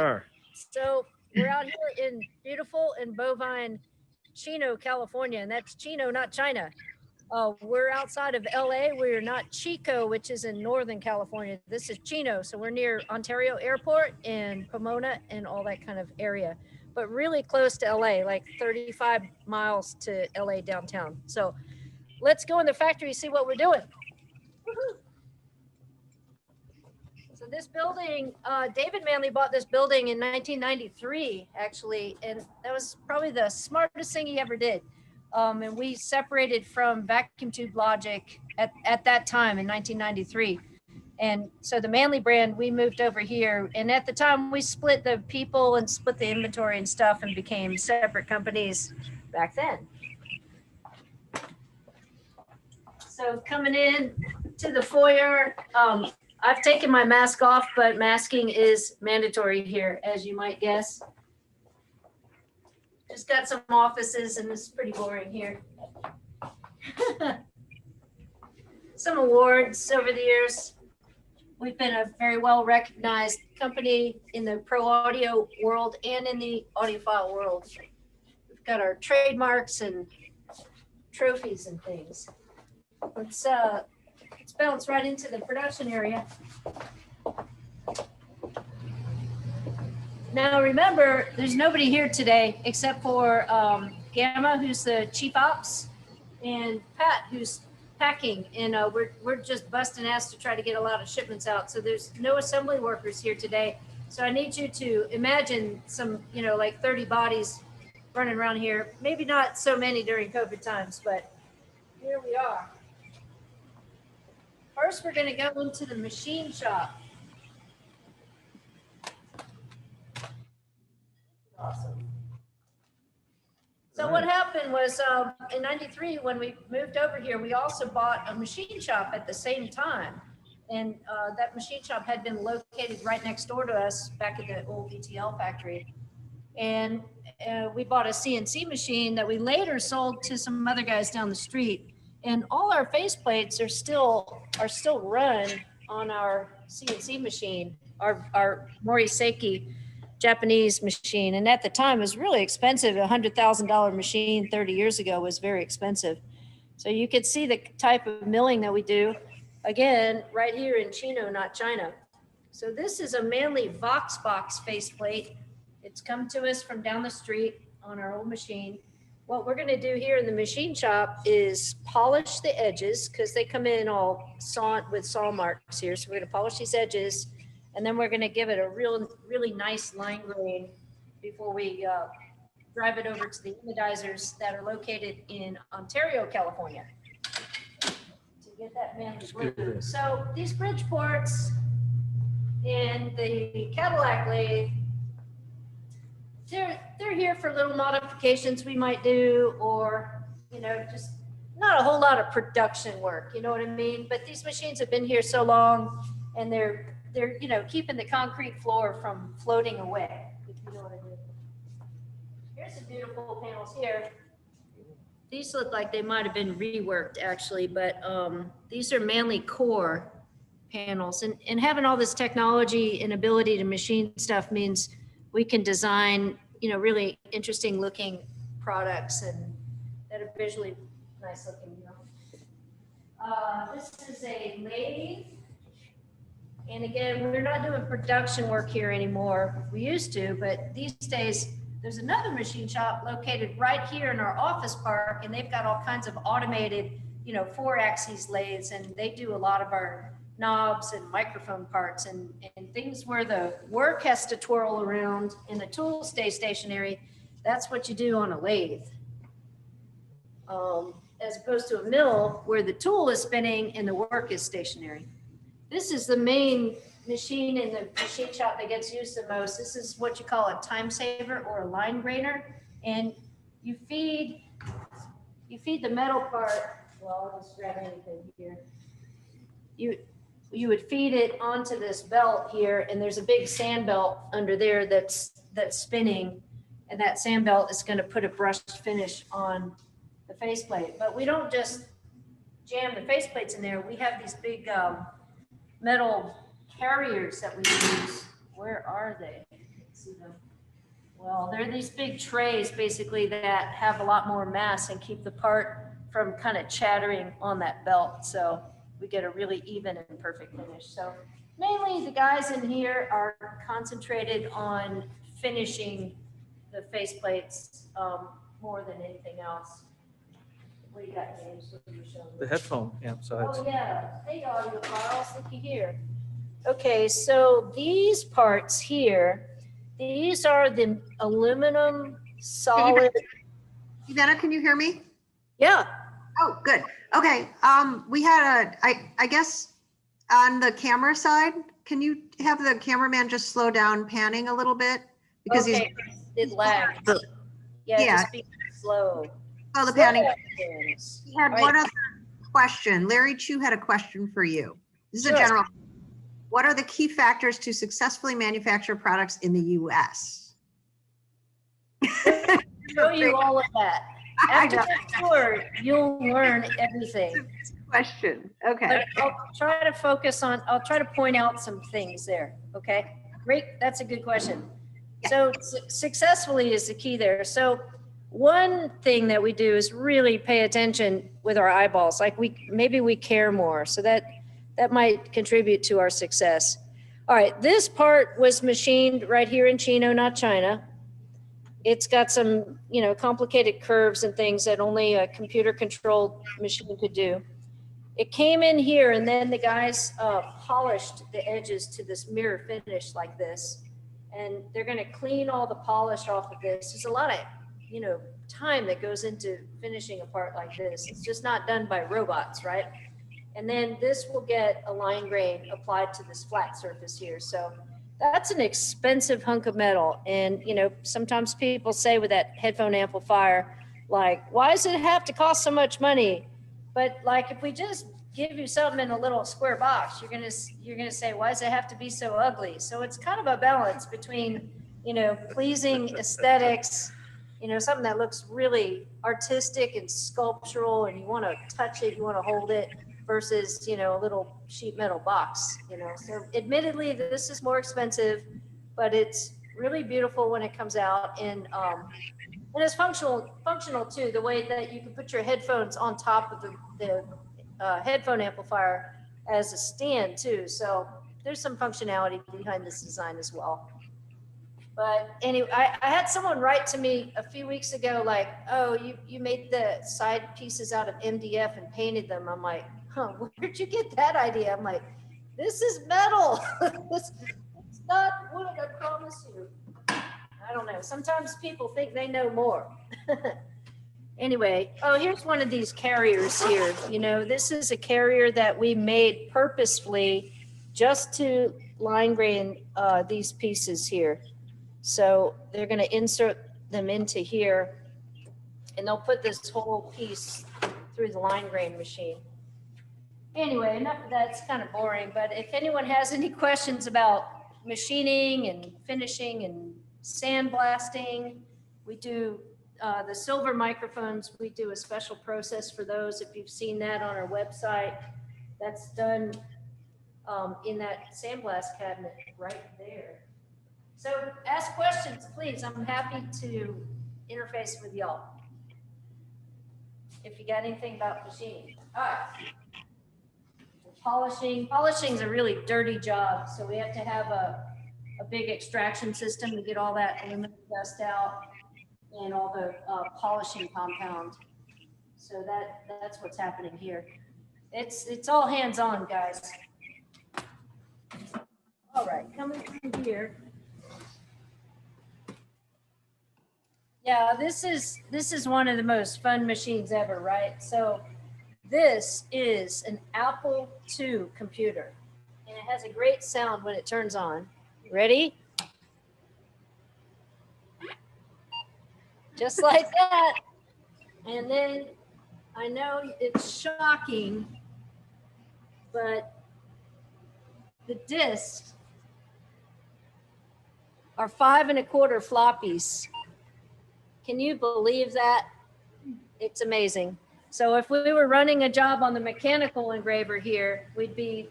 are. So we're out here in beautiful and bovine Chino, California, and that's Chino, not China. We're outside of LA. We're not Chico, which is in Northern California. This is Chino. So we're near Ontario Airport and Pomona and all that kind of area, but really close to LA, like 35 miles to LA downtown. So let's go in the factory, see what we're doing. Woo-hoo. So this building, David Manley bought this building in 1993, actually, and that was probably the smartest thing he ever did. And we separated from vacuum tube logic at that time in 1993. And so the Manley brand, we moved over here. And at the time, we split the people and split the inventory and stuff and became separate companies back then. So coming in to the foyer, I've taken my mask off, but masking is mandatory here, as you might guess. Just got some offices, and this is pretty boring here. Some awards over the years. We've been a very well-recognized company in the pro audio world and in the audiophile world. We've got our trademarks and trophies and things. Let's bounce right into the production area. Now remember, there's nobody here today except for Gamma, who's the chief ops, and Pat, who's packing. And we're just busting ass to try to get a lot of shipments out. So there's no assembly workers here today. So I need you to imagine some, like 30 bodies running around here. Maybe not so many during COVID times, but here we are. First, we're going to go into the machine shop. Awesome. So what happened was in 93, when we moved over here, we also bought a machine shop at the same time. And that machine shop had been located right next door to us back at the old ETL factory. And we bought a CNC machine that we later sold to some other guys down the street. And all our faceplates are still run on our CNC machine, our Moriseki Japanese machine. And at the time it was really expensive. $100,000 machine 30 years ago was very expensive. So you could see the type of milling that we do, again, right here in Chino, not China. So this is a Manley Voxbox faceplate. It's come to us from down the street on our old machine. What we're going to do here in the machine shop is polish the edges, because they come in all with saw marks here. So we're going to polish these edges, and then we're going to give it a really nice line grain before we drive it over to the anodizers that are located in Ontario, California, to get that Manley blue. So these bridge ports and the Cadillac lathe, they're here for little modifications we might do, or, just not a whole lot of production work, you know what I mean? But these machines have been here so long, and they're keeping the concrete floor from floating away, if you know what I mean. Here's some beautiful panels here. These look like they might have been reworked, actually, but these are Manley core panels. And having all this technology and ability to machine stuff means we can design, really interesting looking products and that are visually nice looking. This is a lathe. And again, we're not doing production work here anymore. We used to, but these days there's another machine shop located right here in our office park, and they've got all kinds of automated, 4-axis lathes, and they do a lot of our knobs and microphone parts and things where the work has to twirl around and the tools stay stationary. That's what you do on a lathe, as opposed to a mill where the tool is spinning and the work is stationary. This is the main machine in the machine shop that gets used the most. This is what you call a time saver or a line grainer, and you feed the metal part. Well, I'll just grab anything here. You would feed it onto this belt here, and there's a big sand belt under there that's spinning, and that sand belt is going to put a brushed finish on the faceplate. But we don't just jam the faceplates in there. We have these big metal carriers that we use. Where are they? See them? Well, they're these big trays basically that have a lot more mass and keep the part from kind of chattering on that belt. So we get a really even and perfect finish. So mainly the guys in here are concentrated on finishing the faceplates more than anything else. What do you got, James? What are you showing me? The headphone amp sides. Oh, yeah. Hey, audiophiles, looky here. Okay, so these parts here, these are the aluminum solid. EveAnna, can you hear me? Yeah. Oh, good. Okay. We had I guess on the camera side, can you have the cameraman just slow down panning a little bit? Because Okay, it lagged. Yeah, Yeah. just be slow. the Slow panning. things. He had All one right. other question. Larry Chu had a question for you. This is Sure. a general. What are the key factors to successfully manufacture products in the U.S.? Show you all of that. I After know. the tour, you'll learn everything. Question. Okay. But I'll try to focus on, I'll try to point out some things there, okay? Great, that's a good question. So successfully is the key there. So one thing that we do is really pay attention with our eyeballs, like maybe we care more. So that might contribute to our success. All right, this part was machined right here in Chino, not China. It's got some, complicated curves and things that only a computer controlled machine could do. It came in here and then the guys polished the edges to this mirror finish like this. And they're gonna clean all the polish off of this. There's a lot of, time that goes into finishing a part like this. It's just not done by robots, right? And then this will get a line grain applied to this flat surface here. So that's an expensive hunk of metal. And, sometimes people say with that headphone amplifier, like, why does it have to cost so much money? But like, if we just give you something in a little square box, you're gonna say, why does it have to be so ugly? So it's kind of a balance between, pleasing aesthetics, something that looks really artistic and sculptural, and you want to touch it, you want to hold it, versus a little sheet metal box. So admittedly, this is more expensive, but it's really beautiful when it comes out, and it's functional too. The way that you can put your headphones on top of the headphone amplifier as a stand too. So there's some functionality behind this design as well. But anyway, I had someone write to me a few weeks ago, like, oh, you made the side pieces out of MDF and painted them. I'm like, huh, where'd you get that idea? I'm like, this is metal. It's not wood, I promise you. I don't know. Sometimes people think they know more. Anyway, oh, here's one of these carriers here. This is a carrier that we made purposefully just to line grain these pieces here. So they're going to insert them into here, and they'll put this whole piece through the line grain machine. Anyway, enough of that. It's kind of boring, but if anyone has any questions about machining and finishing and sandblasting, we do the silver microphones. We do a special process for those. If you've seen that on our website, that's done in that sandblast cabinet right there. So ask questions, please. I'm happy to interface with y'all. If you got anything about machining. All right. Polishing. Polishing is a really dirty job. So we have to have a big extraction system to get all that aluminum dust out and all the polishing compound. So that's what's happening here. It's all hands on, guys. All right, coming through here. Yeah, this is one of the most fun machines ever, right? So this is an Apple II computer, and it has a great sound when it turns on. Ready? Just like that. And then I know it's shocking, but the discs are 5 1/4 floppies. Can you believe that? It's amazing. So if we were running a job on the mechanical engraver here, we'd be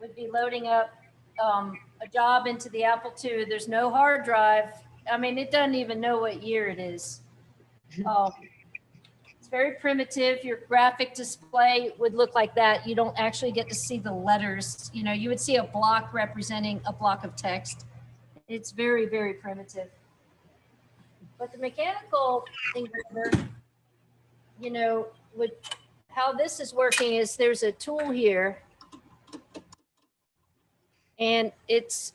loading up a job into the Apple II. There's no hard drive. I mean, it doesn't even know what year it is. It's very primitive. Your graphic display would look like that. You don't actually get to see the letters. You know, you would see a block representing a block of text. It's very, very primitive. But the mechanical engraver, you know, how this is working is there's a tool here, and it's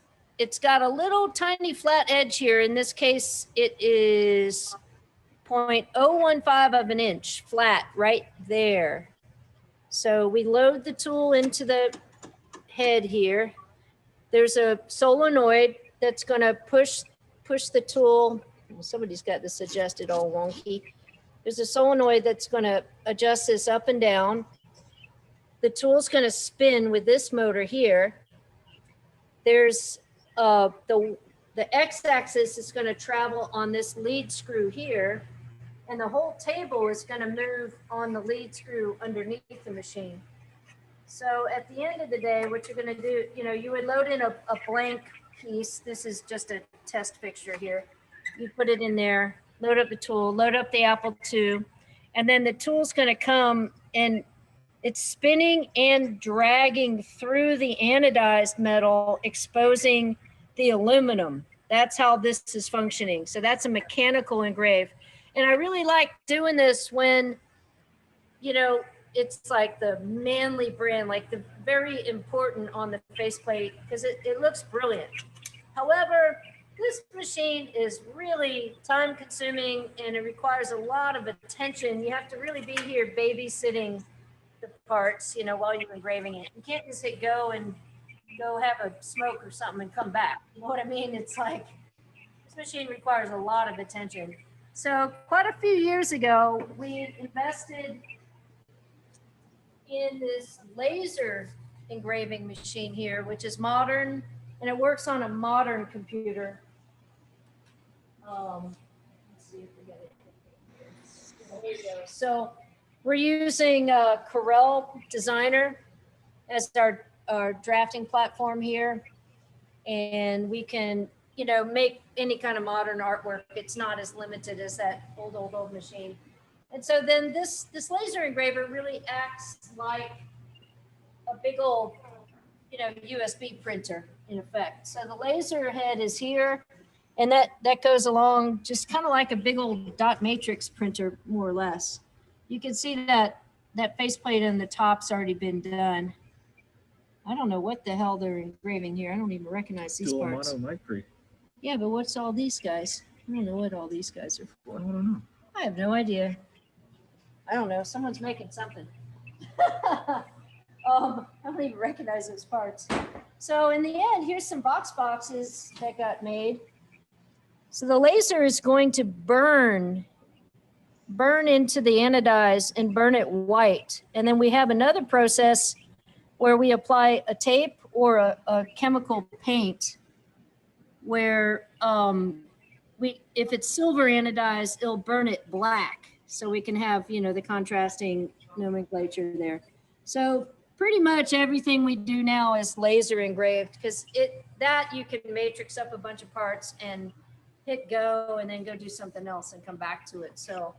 got a little tiny flat edge here. In this case, it is 0.015 of an inch flat right there. So we load the tool into the head here. There's a solenoid that's going to push the tool. Somebody's got this adjusted all wonky. There's a solenoid that's going to adjust this up and down. The tool's going to spin with this motor here. There's the x-axis is going to travel on this lead screw here, and the whole table is going to move on the lead screw underneath the machine. So at the end of the day, what you're going to do, you know, you would load in a blank piece. This is just a test fixture here. You put it in there, load up the tool, load up the Apple II, and then the tool's going to come and it's spinning and dragging through the anodized metal, exposing the aluminum. That's how this is functioning. So that's a mechanical engrave. And I really like doing this when, you know, it's like the Manley brand, like the very important on the faceplate, because it looks brilliant. However, this machine is really time consuming and it requires a lot of attention. You have to really be here babysitting the parts, you know, while you're engraving it. You can't just hit go and go have a smoke or something and come back. You know what I mean? It's like, this machine requires a lot of attention. So quite a few years ago, we invested in this laser engraving machine here, which is modern, and it works on a modern computer. Let's see if we get it. There you go. So we're using Corel Designer as our drafting platform here, and we can, you know, make any kind of modern artwork. It's not as limited as that old machine. And so then this laser engraver really acts like a big old, you know, USB printer in effect. So the laser head is here, and that goes along just kind of like a big old dot matrix printer, more or less. You can see that faceplate on the top's already been done. I don't know what the hell they're engraving here. I don't even recognize these parts. Yeah, but what's all these guys? I don't know what all these guys are for. I don't know. I have no idea. I don't know. Someone's making something. I don't even recognize those parts. So in the end, here's some boxes that got made. So the laser is going to burn into the anodize and burn it white. And then we have another process where we apply a tape or a chemical paint where if it's silver anodized, it'll burn it black. So we can have, you know, the contrasting nomenclature there. So pretty much everything we do now is laser engraved, because that you can matrix up a bunch of parts and hit go and then go do something else and come back to it. So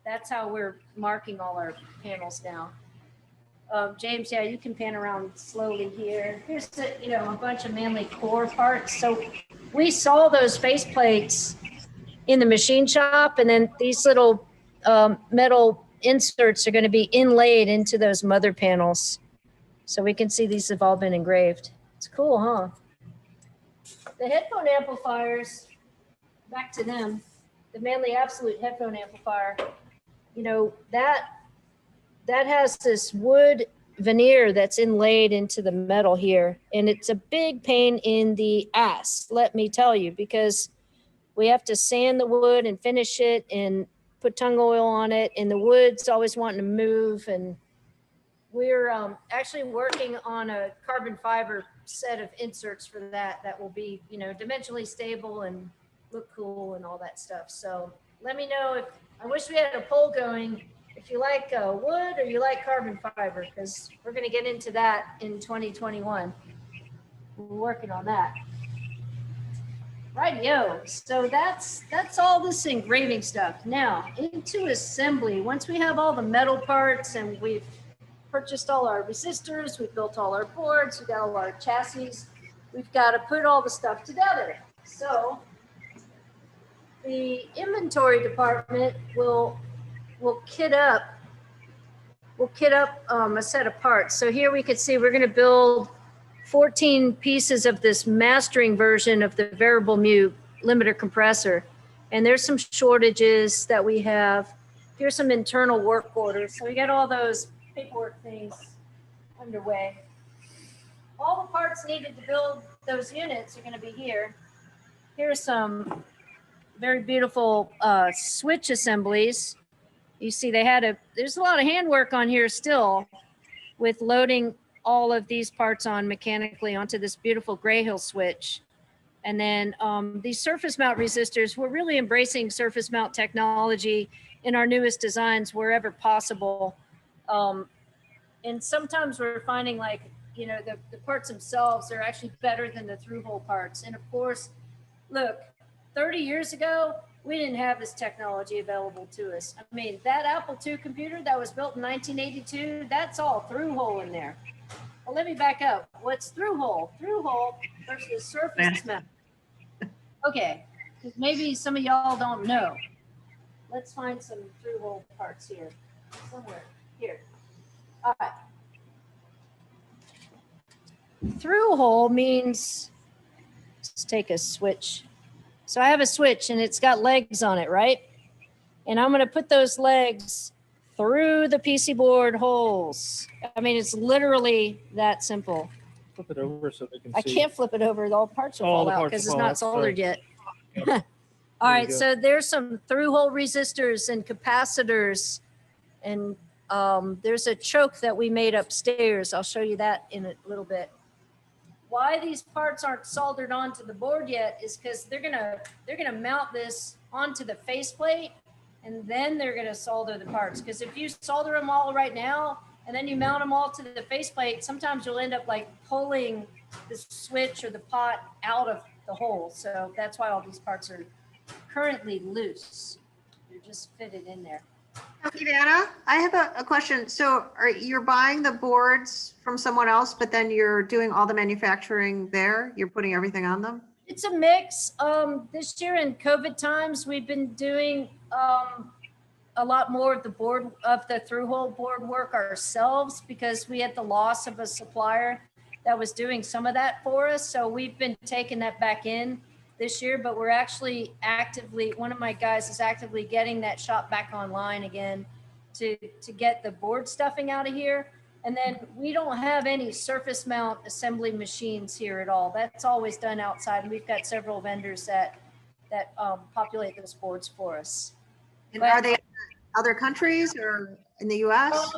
that's how we're marking all our panels now. James, yeah, you can pan around slowly here. Here's a bunch of Manley core parts. So we saw those faceplates in the machine shop, and then these little metal inserts are going to be inlaid into those mother panels. So we can see these have all been engraved. It's cool, huh? The headphone amplifiers, back to them, the Manley Absolute headphone amplifier, you know, that has this wood veneer that's inlaid into the metal here. And it's a big pain in the ass, let me tell you, because we have to sand the wood and finish it and put tung oil on it. And the wood's always wanting to move. And we're actually working on a carbon fiber set of inserts for that will be, you know, dimensionally stable and look cool and all that stuff. So let me know I wish we had a poll going if you like wood or you like carbon fiber, because we're going to get into that in 2021. we're working on that. Rightio. So that's all this engraving stuff. Now into assembly. Once we have all the metal parts and we've purchased all our resistors, we've built all our boards, we've got all our chassis, we've got to put all the stuff together. So the inventory department will kit up a set of parts. So here we could see we're going to build 14 pieces of this mastering version of the variable mu limiter compressor. And there's some shortages that we have. Here's some internal work orders. So we got all those paperwork things underway. All the parts needed to build those units are going to be here. Here's some very beautiful switch assemblies. You see there's a lot of handwork on here still with loading all of these parts on mechanically onto this beautiful Gray Hill switch. And then these surface mount resistors, we're really embracing surface mount technology in our newest designs wherever possible. And sometimes we're finding like, you know, the parts themselves are actually better than the through hole parts. And of course, look, 30 years ago, we didn't have this technology available to us. I mean, that Apple II computer that was built in 1982, that's all through hole in there. Well, let me back up. What's through hole? Through hole versus surface mount. Okay, because maybe some of y'all don't know. Let's find some through hole parts here. Somewhere here. All right. Through hole means, let's take a switch. So I have a switch and it's got legs on it, right? And I'm going to put those legs through the PC board holes. I mean, it's literally that simple. Flip it over so they can I see. can't flip it over. All the parts will fall out because it's not soldered yet. All right, so there's some through hole resistors and capacitors, and there's a choke that we made upstairs. I'll show you that in a little bit. Why these parts aren't soldered onto the board yet is because they're gonna mount this onto the faceplate, and then they're gonna solder the parts. Because if you solder them all right now, and then you mount them all to the faceplate, sometimes you'll end up like pulling the switch or the pot out of the hole. So that's why all these parts are currently loose. They're just fitted in there. EveAnna, I have a question. So you're buying the boards from someone else, but then you're doing all the manufacturing there? You're putting everything on them? It's a mix. This year in COVID times, we've been doing a lot more of the through hole board work ourselves because we had the loss of a supplier that was doing some of that for us. So we've been taking that back in this year, but we're actually one of my guys is actively getting that shop back online again to get the board stuffing out of here. And then we don't have any surface mount assembly machines here at all. That's always done outside. And we've got several vendors that populate those boards for us. And are they in other countries or in the US?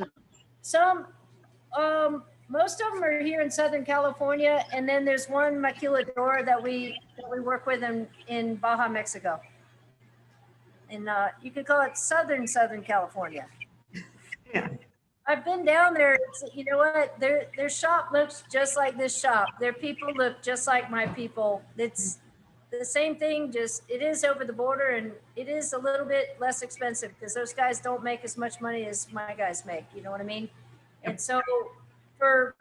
Most of them are here in Southern California, and then there's one maquiladora that we work with in Baja, Mexico. And you could call it Southern California. Yeah. I've been down there. You know what? Their shop looks just like this shop. Their people look just like my people. It's the same thing, just it is over the border, and it is a little bit less expensive because those guys don't make as much money as my guys make. You know what I mean? And so for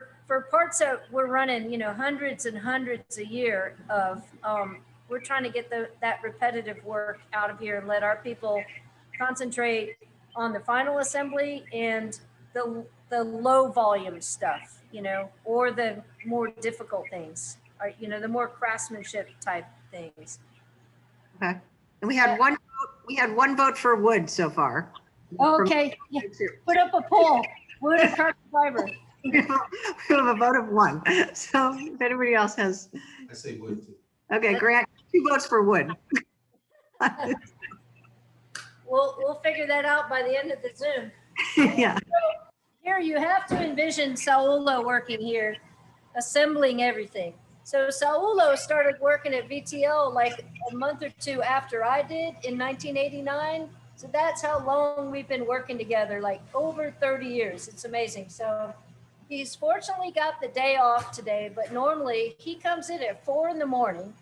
parts that we're running, you know, hundreds and hundreds a year of, we're trying to get that repetitive work out of here and let our people concentrate on the final assembly and the low volume stuff, you know, or the more difficult things, or, you know, the more craftsmanship type things. Okay. And we had one vote for wood so far. Okay. Yeah. Put up a poll. Wood or carbon fiber? We have a vote of one. So if anybody else has. I say wood too. Okay, Grant, 2 votes for wood. We'll figure that out by the end of the Zoom. Yeah. So here you have to envision Saulo working here, assembling everything. So Saulo started working at VTL like a month or 2 after I did in 1989. So that's how long we've been working together, like over 30 years. It's amazing. So He's fortunately got the day off today, but normally he comes in at 4 in the morning,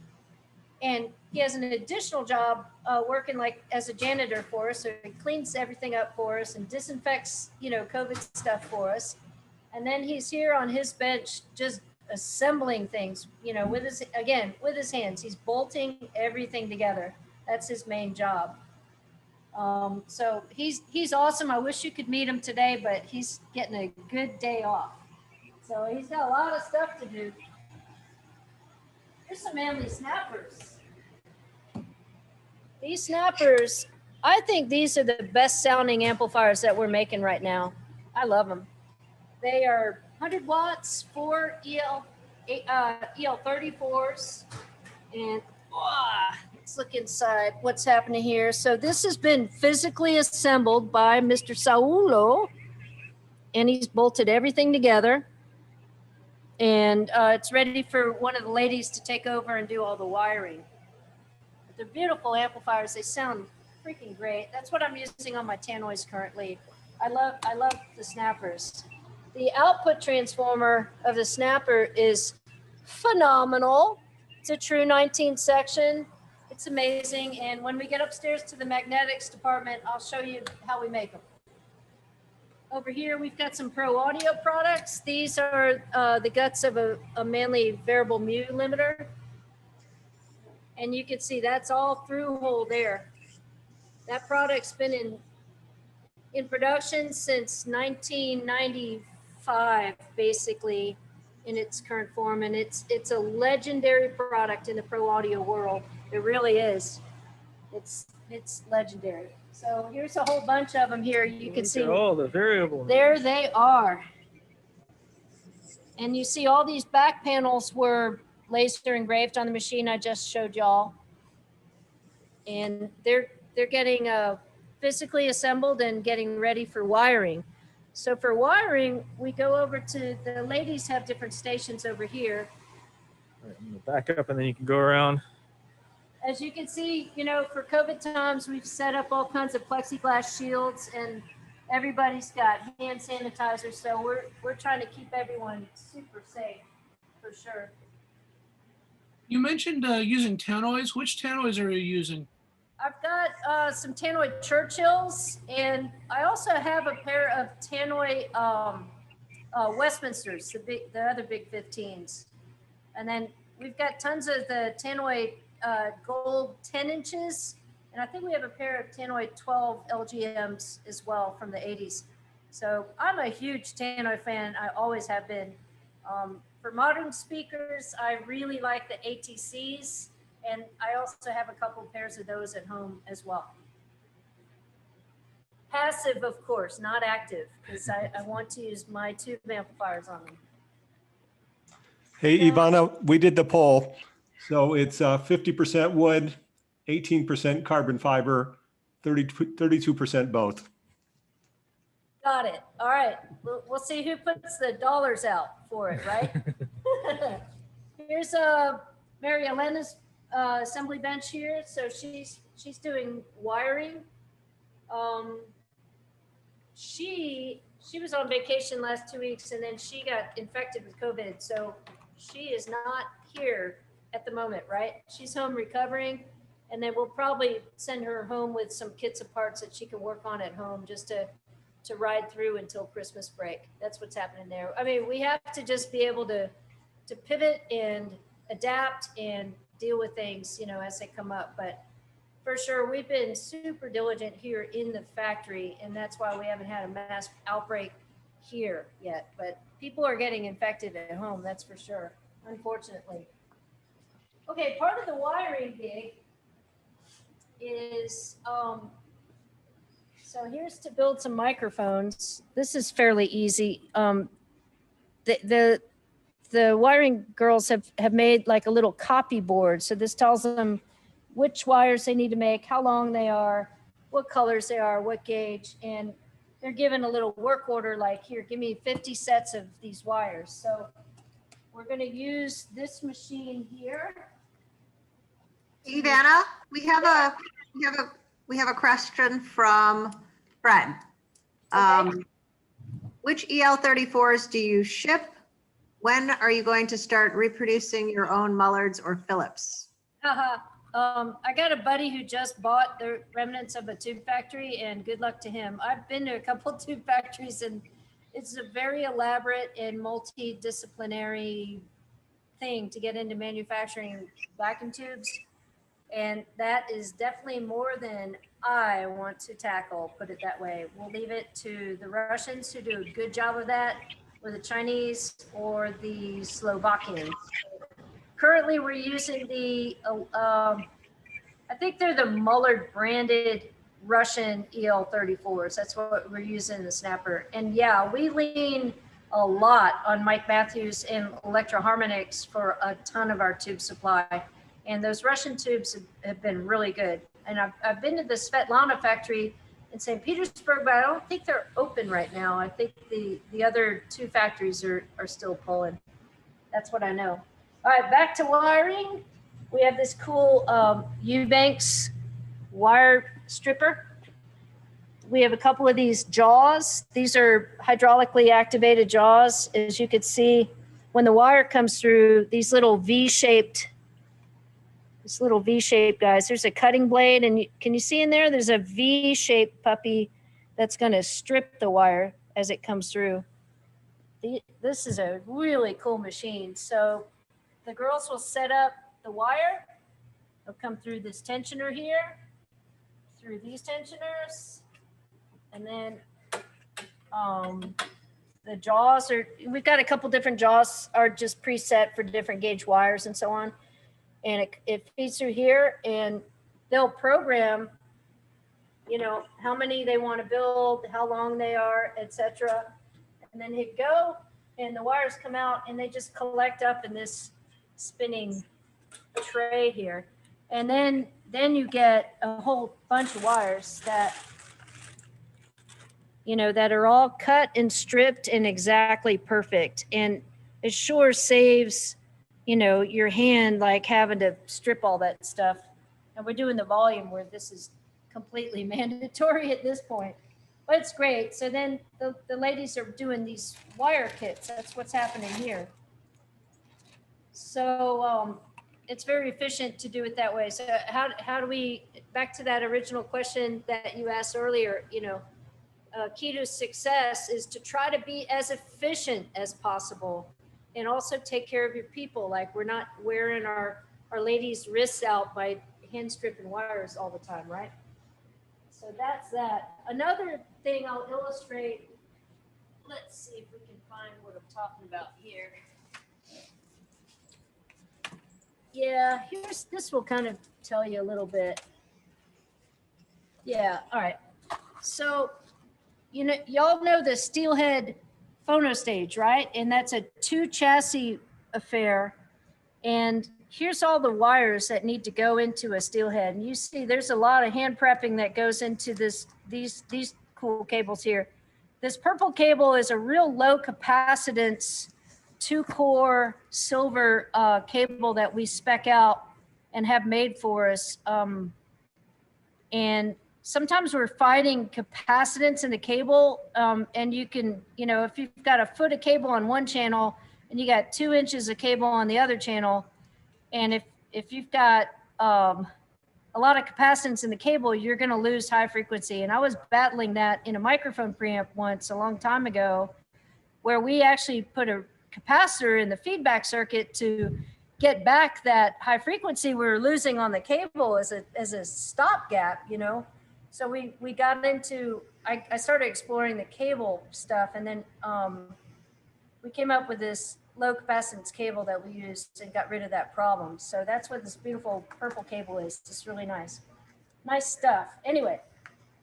and he has an additional job working like as a janitor for us. So he cleans everything up for us and disinfects, COVID stuff for us. And then he's here on his bench just assembling things, with his hands. He's bolting everything together. That's his main job. So he's awesome. I wish you could meet him today, but he's getting a good day off. So he's got a lot of stuff to do. Here's some Manley snappers. These snappers, I think these are the best sounding amplifiers that we're making right now. I love them. They are 100 watts, 4 EL34s, and let's look inside what's happening here. So this has been physically assembled by Mr. Saulo, and he's bolted everything together. And it's ready for one of the ladies to take over and do all the wiring. But they're beautiful amplifiers. They sound freaking great. That's what I'm using on my tannoys currently. I love the snappers. The output transformer of the snapper is phenomenal. It's a true 19 section. It's amazing. And when we get upstairs to the magnetics department, I'll show you how we make them. Over here, we've got some Pro Audio products. These are the guts of a Manley variable mu limiter. And you can see that's all through hole there. That product's been in production since 1995, basically, in its current form. And it's a legendary product in the Pro Audio world. It really is. It's legendary. So here's a whole bunch of them here. You can see all the variables. There they are. And you see all these back panels were laser engraved on the machine I just showed y'all. And they're getting physically assembled and getting ready for wiring. So for wiring, we go over to, the ladies have different stations over here. All right, I'm gonna back up and then you can go around. As you can see, for COVID times, we've set up all kinds of plexiglass shields, and everybody's got hand sanitizer. So we're trying to keep everyone super safe, for sure. You mentioned using tannoys. Which tannoys are you using? I've got some tannoy Churchills, and I also have a pair of tannoy Westminsters, the other big 15s. And then we've got tons of the tannoy gold 10 inches. And I think we have a pair of tannoy 12 LGMs as well from the 80s. So I'm a huge tannoy fan. I always have been. For modern speakers, I really like the ATCs. And I also have a couple pairs of those at home as well. Passive, of course, not active, because I want to use my tube amplifiers on them. Hey, EveAnna, we did the poll. So it's 50% wood, 18% carbon fiber, 32% both. Got it. All right. We'll see who puts the dollars out for it, right? Here's Mary Elena's assembly bench here. So she's doing wiring. She was on vacation last 2 weeks, and then she got infected with COVID. So she is not here at the moment, right? She's home recovering, and then we'll probably send her home with some kits of parts that she can work on at home just to ride through until Christmas break. That's what's happening there. I mean, we have to just be able to pivot and adapt and deal with things, as they come up. But for sure, we've been super diligent here in the factory, and that's why we haven't had a mass outbreak here yet. But people are getting infected at home, that's for sure, unfortunately. Okay, part of the wiring gig is, so here's to build some microphones. This is fairly easy. The wiring girls have made like a little copy board. So this tells them which wires they need to make, how long they are, what colors they are, what gauge, and they're given a little work order like, here, give me 50 sets of these wires. So we're going to use this machine here. EveAnna, we have a question from Fred. Okay. Which EL34s do you ship? When are you going to start reproducing your own Mullards or Phillips? Haha. I got a buddy who just bought the remnants of a tube factory, and good luck to him. I've been to a couple tube factories, and it's a very elaborate and multidisciplinary thing to get into manufacturing vacuum tubes. And that is definitely more than I want to tackle, put it that way. We'll leave it to the Russians who do a good job of that, or the Chinese, or the Slovakians. Currently, we're using the, I think they're the Mullard branded Russian EL34s. That's what we're using in the snapper. And yeah, we lean a lot on Mike Matthews and Electro Harmonix for a ton of our tube supply. And those Russian tubes have been really good. And I've been to the Svetlana factory in St. Petersburg, but I don't think they're open right now. I think the other two factories are still pulling. That's what I know. All right, back to wiring. We have this cool Eubanks wire stripper. We have a couple of these jaws. These are hydraulically activated jaws. As you can see, when the wire comes through, these little V-shaped guys. There's a cutting blade, and can you see in there? There's a V-shaped puppy that's going to strip the wire as it comes through. This is a really cool machine. So the girls will set up the wire. They'll come through this tensioner here, through these tensioners, and then the jaws we've got a couple different jaws are just preset for different gauge wires and so on. And it feeds through here, and they'll program, you know, how many they want to build, how long they are, etc. And then hit go, and the wires come out, and they just collect up in this spinning tray here. And then you get a whole bunch of wires that, you know, that are all cut and stripped and exactly perfect. And it sure saves, you know, your hand like having to strip all that stuff. And we're doing the volume where this is completely mandatory at this point. But it's great. So then the ladies are doing these wire kits. That's what's happening here. So it's very efficient to do it that way. So how do we, back to that original question that you asked earlier, you know, key to success is to try to be as efficient as possible and also take care of your people. Like we're not wearing our ladies' wrists out by hand stripping wires all the time, right? So that's that. Another thing I'll illustrate, let's see if we can find what I'm talking about here. Yeah, this will kind of tell you a little bit. Yeah, all right. So, you know, y'all know the Steelhead phono stage, right? And that's a 2-chassis affair. And here's all the wires that need to go into a Steelhead. And you see there's a lot of hand prepping that goes into these cool cables here. This purple cable is a real low capacitance 2-core silver cable that we spec out and have made for us. And sometimes we're fighting capacitance in the cable. And you can, you know, if you've got a foot of cable on one channel and you got 2 inches of cable on the other channel, and if you've got a lot of capacitance in the cable, you're going to lose high frequency. And I was battling that in a microphone preamp once a long time ago, where we actually put a capacitor in the feedback circuit to get back that high frequency we were losing on the cable as a stopgap, you know. So we got into, I started exploring the cable stuff, and then we came up with this low capacitance cable that we used and got rid of that problem. So that's what this beautiful purple cable is. It's really nice. Nice stuff. Anyway,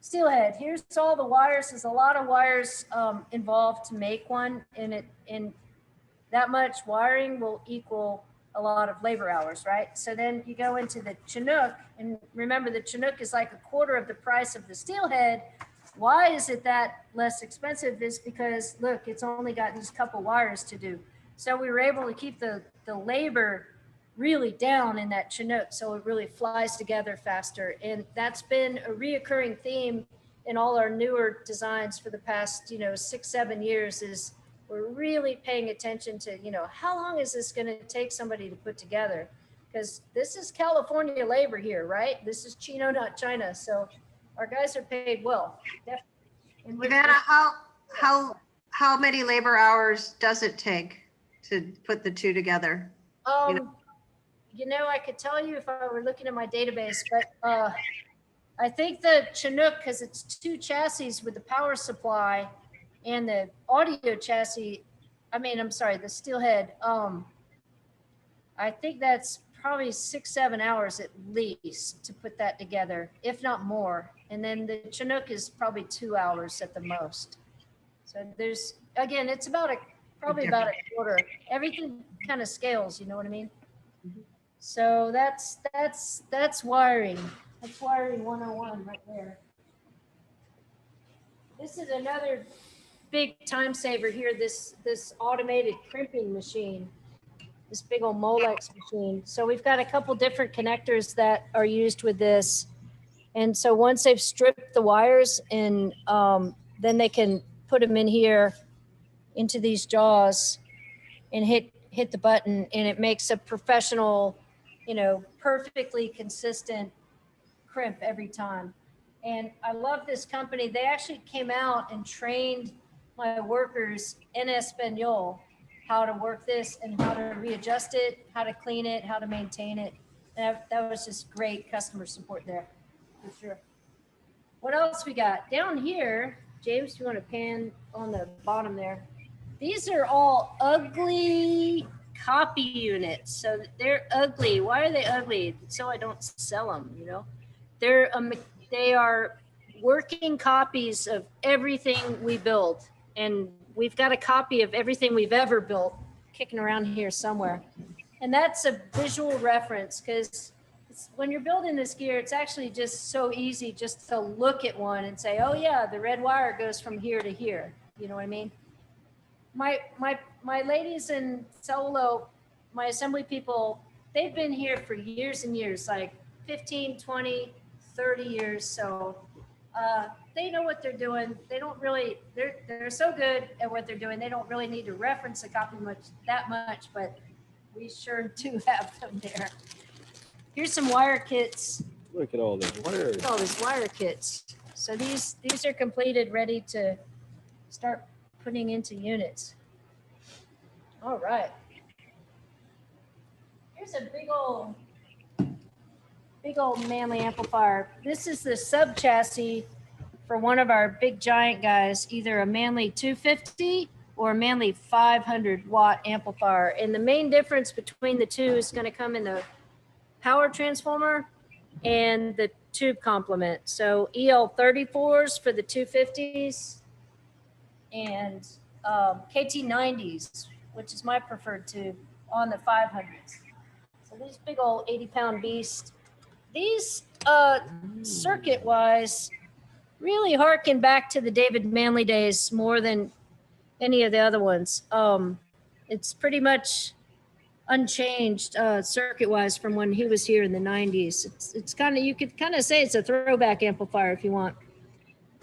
Steelhead, here's all the wires. There's a lot of wires involved to make one, and that much wiring will equal a lot of labor hours, right? So then you go into the Chinook, and remember the Chinook is like a quarter of the price of the Steelhead. Why is it that less expensive? Is because look, it's only got these couple wires to do. So we were able to keep the labor really down in that Chinook, so it really flies together faster. And that's been a reoccurring theme in all our newer designs for the past, 6, 7 years is we're really paying attention to, how long is this going to take somebody to put together? Because this is California labor here, right? This is Chino, not China. So our guys are paid well, definitely. And EveAnna, how many labor hours does it take to put the two together? I could tell you if I were looking at my database, but I think the Chinook, because it's 2 chassis with the power supply and the audio chassis, the steelhead, I think that's probably 6, 7 hours at least to put that together, if not more. And then the Chinook is probably 2 hours at the most. So there's, again, it's probably about a quarter. Everything kind of scales, you know what I mean? So that's wiring. That's wiring 101 right there. This is another big time saver here, this automated crimping machine, this big old Molex machine. So we've got a couple different connectors that are used with this. And so once they've stripped the wires and then they can put them in here into these jaws and hit the button, and it makes a professional, perfectly consistent crimp every time. And I love this company. They actually came out and trained my workers in Espanol how to work this and how to readjust it, how to clean it, how to maintain it. That was just great customer support there, for sure. What else we got? Down here, James, you want to pan on the bottom there? These are all ugly copy units. So they're ugly. Why are they ugly? So I don't sell them, They are working copies of everything we build. And we've got a copy of everything we've ever built kicking around here somewhere. And that's a visual reference, because when you're building this gear, it's actually just so easy just to look at one and say, oh yeah, the red wire goes from here to here. You know what I mean? My ladies in Solo, my assembly people, they've been here for years and years, like 15, 20, 30 years. So they know what they're doing. They don't really, they're so good at what they're doing. They don't really need to reference a copy that much, but we sure do have them there. Here's some wire kits. Look at all the wires. Look at all these wire kits. So these are completed, ready to start putting into units. All right. Here's a big old Manley amplifier. This is the sub chassis for one of our big giant guys, either a Manley 250 or a Manley 500 watt amplifier. And the main difference between the two is going to come in the power transformer and the tube complement. So EL34s for the 250s and KT90s, which is my preferred tube, on the 500s. So these big old 80-pound beasts. These circuit-wise really harken back to the David Manley days more than any of the other ones. It's pretty much unchanged circuit-wise from when he was here in the 90s. It's kind of, you could kind of say it's a throwback amplifier if you want.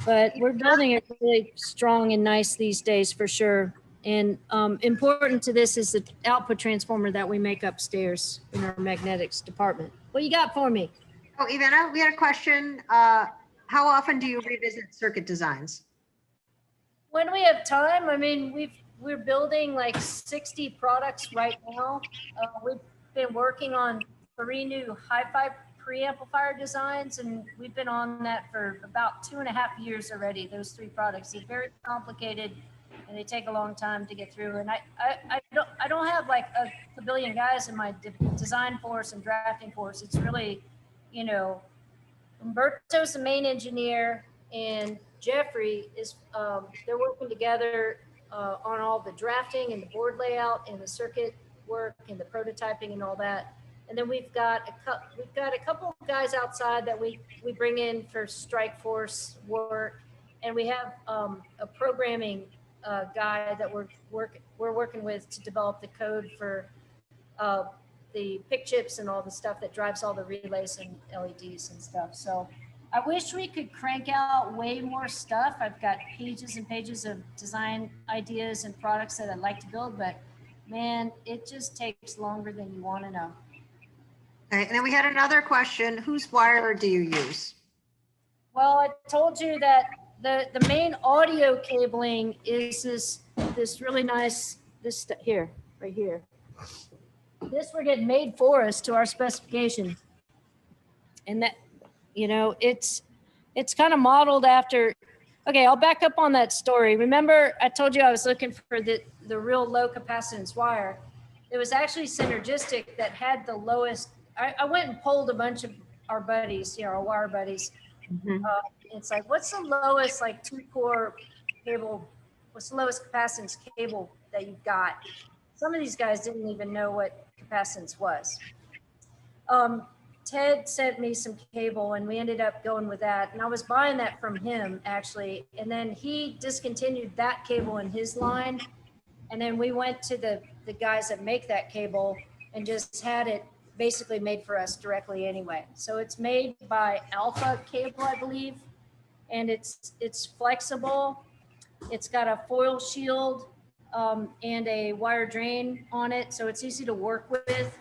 But we're building it really strong and nice these days for sure. And important to this is the output transformer that we make upstairs in our magnetics department. What you got for me? Oh, EveAnna, we had a question. How often do you revisit circuit designs? When we have time. I mean, we're building like 60 products right now. We've been working on 3 new hi-fi preamplifier designs, and we've been on that for about 2.5 years already. Those 3 products. They're very complicated and they take a long time to get through. And I don't have like a billion guys in my design force and drafting force. It's really, Umberto's the main engineer, and Jeffrey is, they're working together on all the drafting and the board layout and the circuit work and the prototyping and all that. And then we've got a couple of guys outside that we bring in for strike force work, and we have a programming guy that we're working with to develop the code for the PIC chips and all the stuff that drives all the relays and LEDs and stuff. So I wish we could crank out way more stuff. I've got pages and pages of design ideas and products that I'd like to build, but man, it just takes longer than you want to know. Okay, and then we had another question. Whose wire do you use? Well, I told you that the main audio cabling is this really nice, here, right here. This we're getting made for us to our specification. And that, you know, it's kind of modeled after, okay, I'll back up on that story. Remember, I told you I was looking for the real low capacitance wire. It was actually Synergistic that had the lowest. I went and polled a bunch of our buddies, you know, our wire buddies. It's like, what's the lowest like 2-core cable? What's the lowest capacitance cable that you've got? Some of these guys didn't even know what capacitance was. Ted sent me some cable and we ended up going with that. And I was buying that from him actually. And then he discontinued that cable in his line. And then we went to the guys that make that cable and just had it basically made for us directly anyway. So it's made by Alpha Cable, I believe. And it's flexible. It's got a foil shield and a wire drain on it. So it's easy to work with.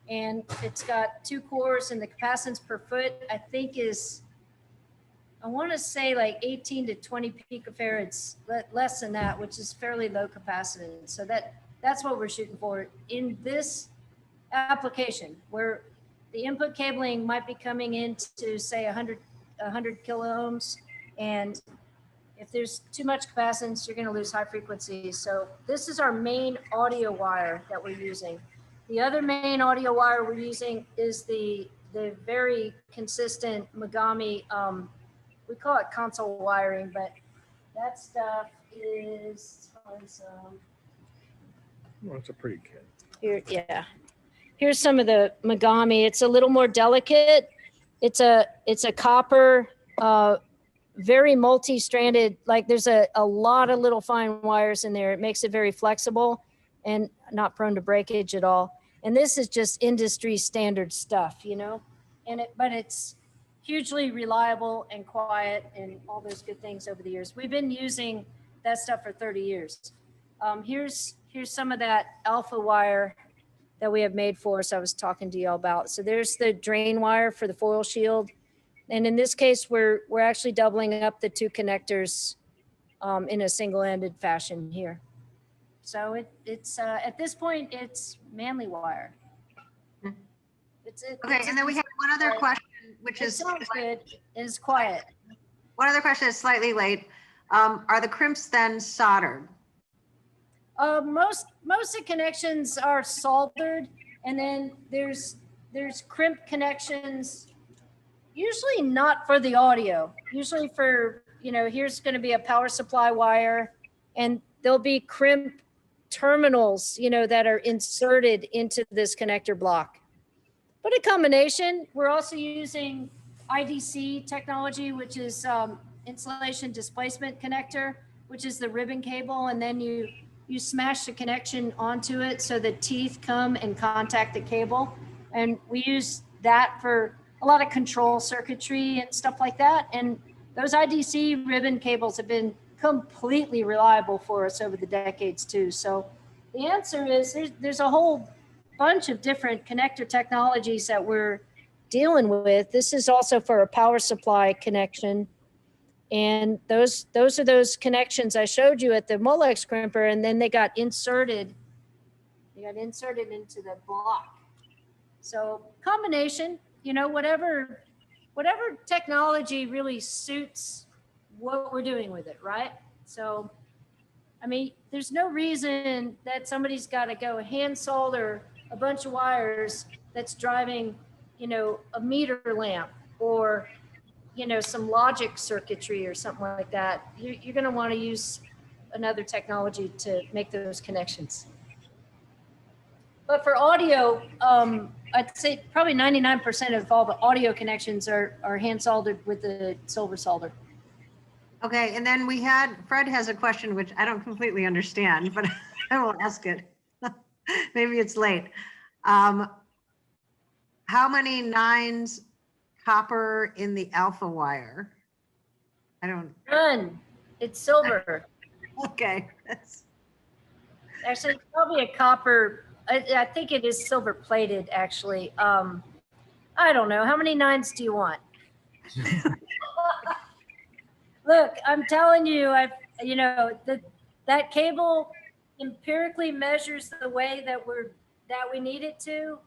And it's got 2 cores, and the capacitance per foot, I think is, I want to say like 18 to 20 picofarads, less than that, which is fairly low capacitance. So that's what we're shooting for in this application, where the input cabling might be coming into say 100 kilo ohms. And if there's too much capacitance, you're going to lose high frequency. So this is our main audio wire that we're using. The other main audio wire we're using is the very consistent Megami, we call it console wiring, but that stuff is, Well, it's a pretty kit. here, yeah. Here's some of the Megami. It's a little more delicate. It's a copper, very multi-stranded, like there's a lot of little fine wires in there. It makes it very flexible and not prone to breakage at all. And this is just industry standard stuff, you know, but it's hugely reliable and quiet and all those good things over the years. We've been using that stuff for 30 years. Here's some of that alpha wire that we have made for us I was talking to you all about. So there's the drain wire for the foil shield. And in this case, we're actually doubling up the 2 connectors in a single-ended fashion here. So it's at this point, it's Manley wire. Okay, and then we have one other question, which is sounds good. It's quiet. one other question is slightly late. Are the crimps then soldered? Most of the connections are soldered, and then there's crimp connections. Usually not for the audio. Usually for, you know, here's going to be a power supply wire, and there'll be crimp terminals, you know, that are inserted into this connector block. But a combination. We're also using IDC technology, which is insulation displacement connector, which is the ribbon cable, and then you smash the connection onto it so the teeth come and contact the cable. And we use that for a lot of control circuitry and stuff like that. And those IDC ribbon cables have been completely reliable for us over the decades too. So the answer is there's a whole bunch of different connector technologies that we're dealing with. This is also for a power supply connection. And those are those connections I showed you at the Molex crimper, and then they got inserted into the block. So combination, you know, whatever technology really suits what we're doing with it, right? So, I mean, there's no reason that somebody's got to go hand solder a bunch of wires that's driving, you know, a meter lamp or, you know, some logic circuitry or something like that. You're going to want to use another technology to make those connections. But for audio, I'd say probably 99% of all the audio connections are hand soldered with the silver solder. Okay, and then Fred has a question, which I don't completely understand, but I will ask it. Maybe it's late. How many 9s copper in the alpha wire? I don't, None. It's silver. okay. That's- Actually, it's probably a copper. I think it is silver plated, actually. I don't know. How many nines do you want? Look, I'm telling you, that cable empirically measures the way that we need it to,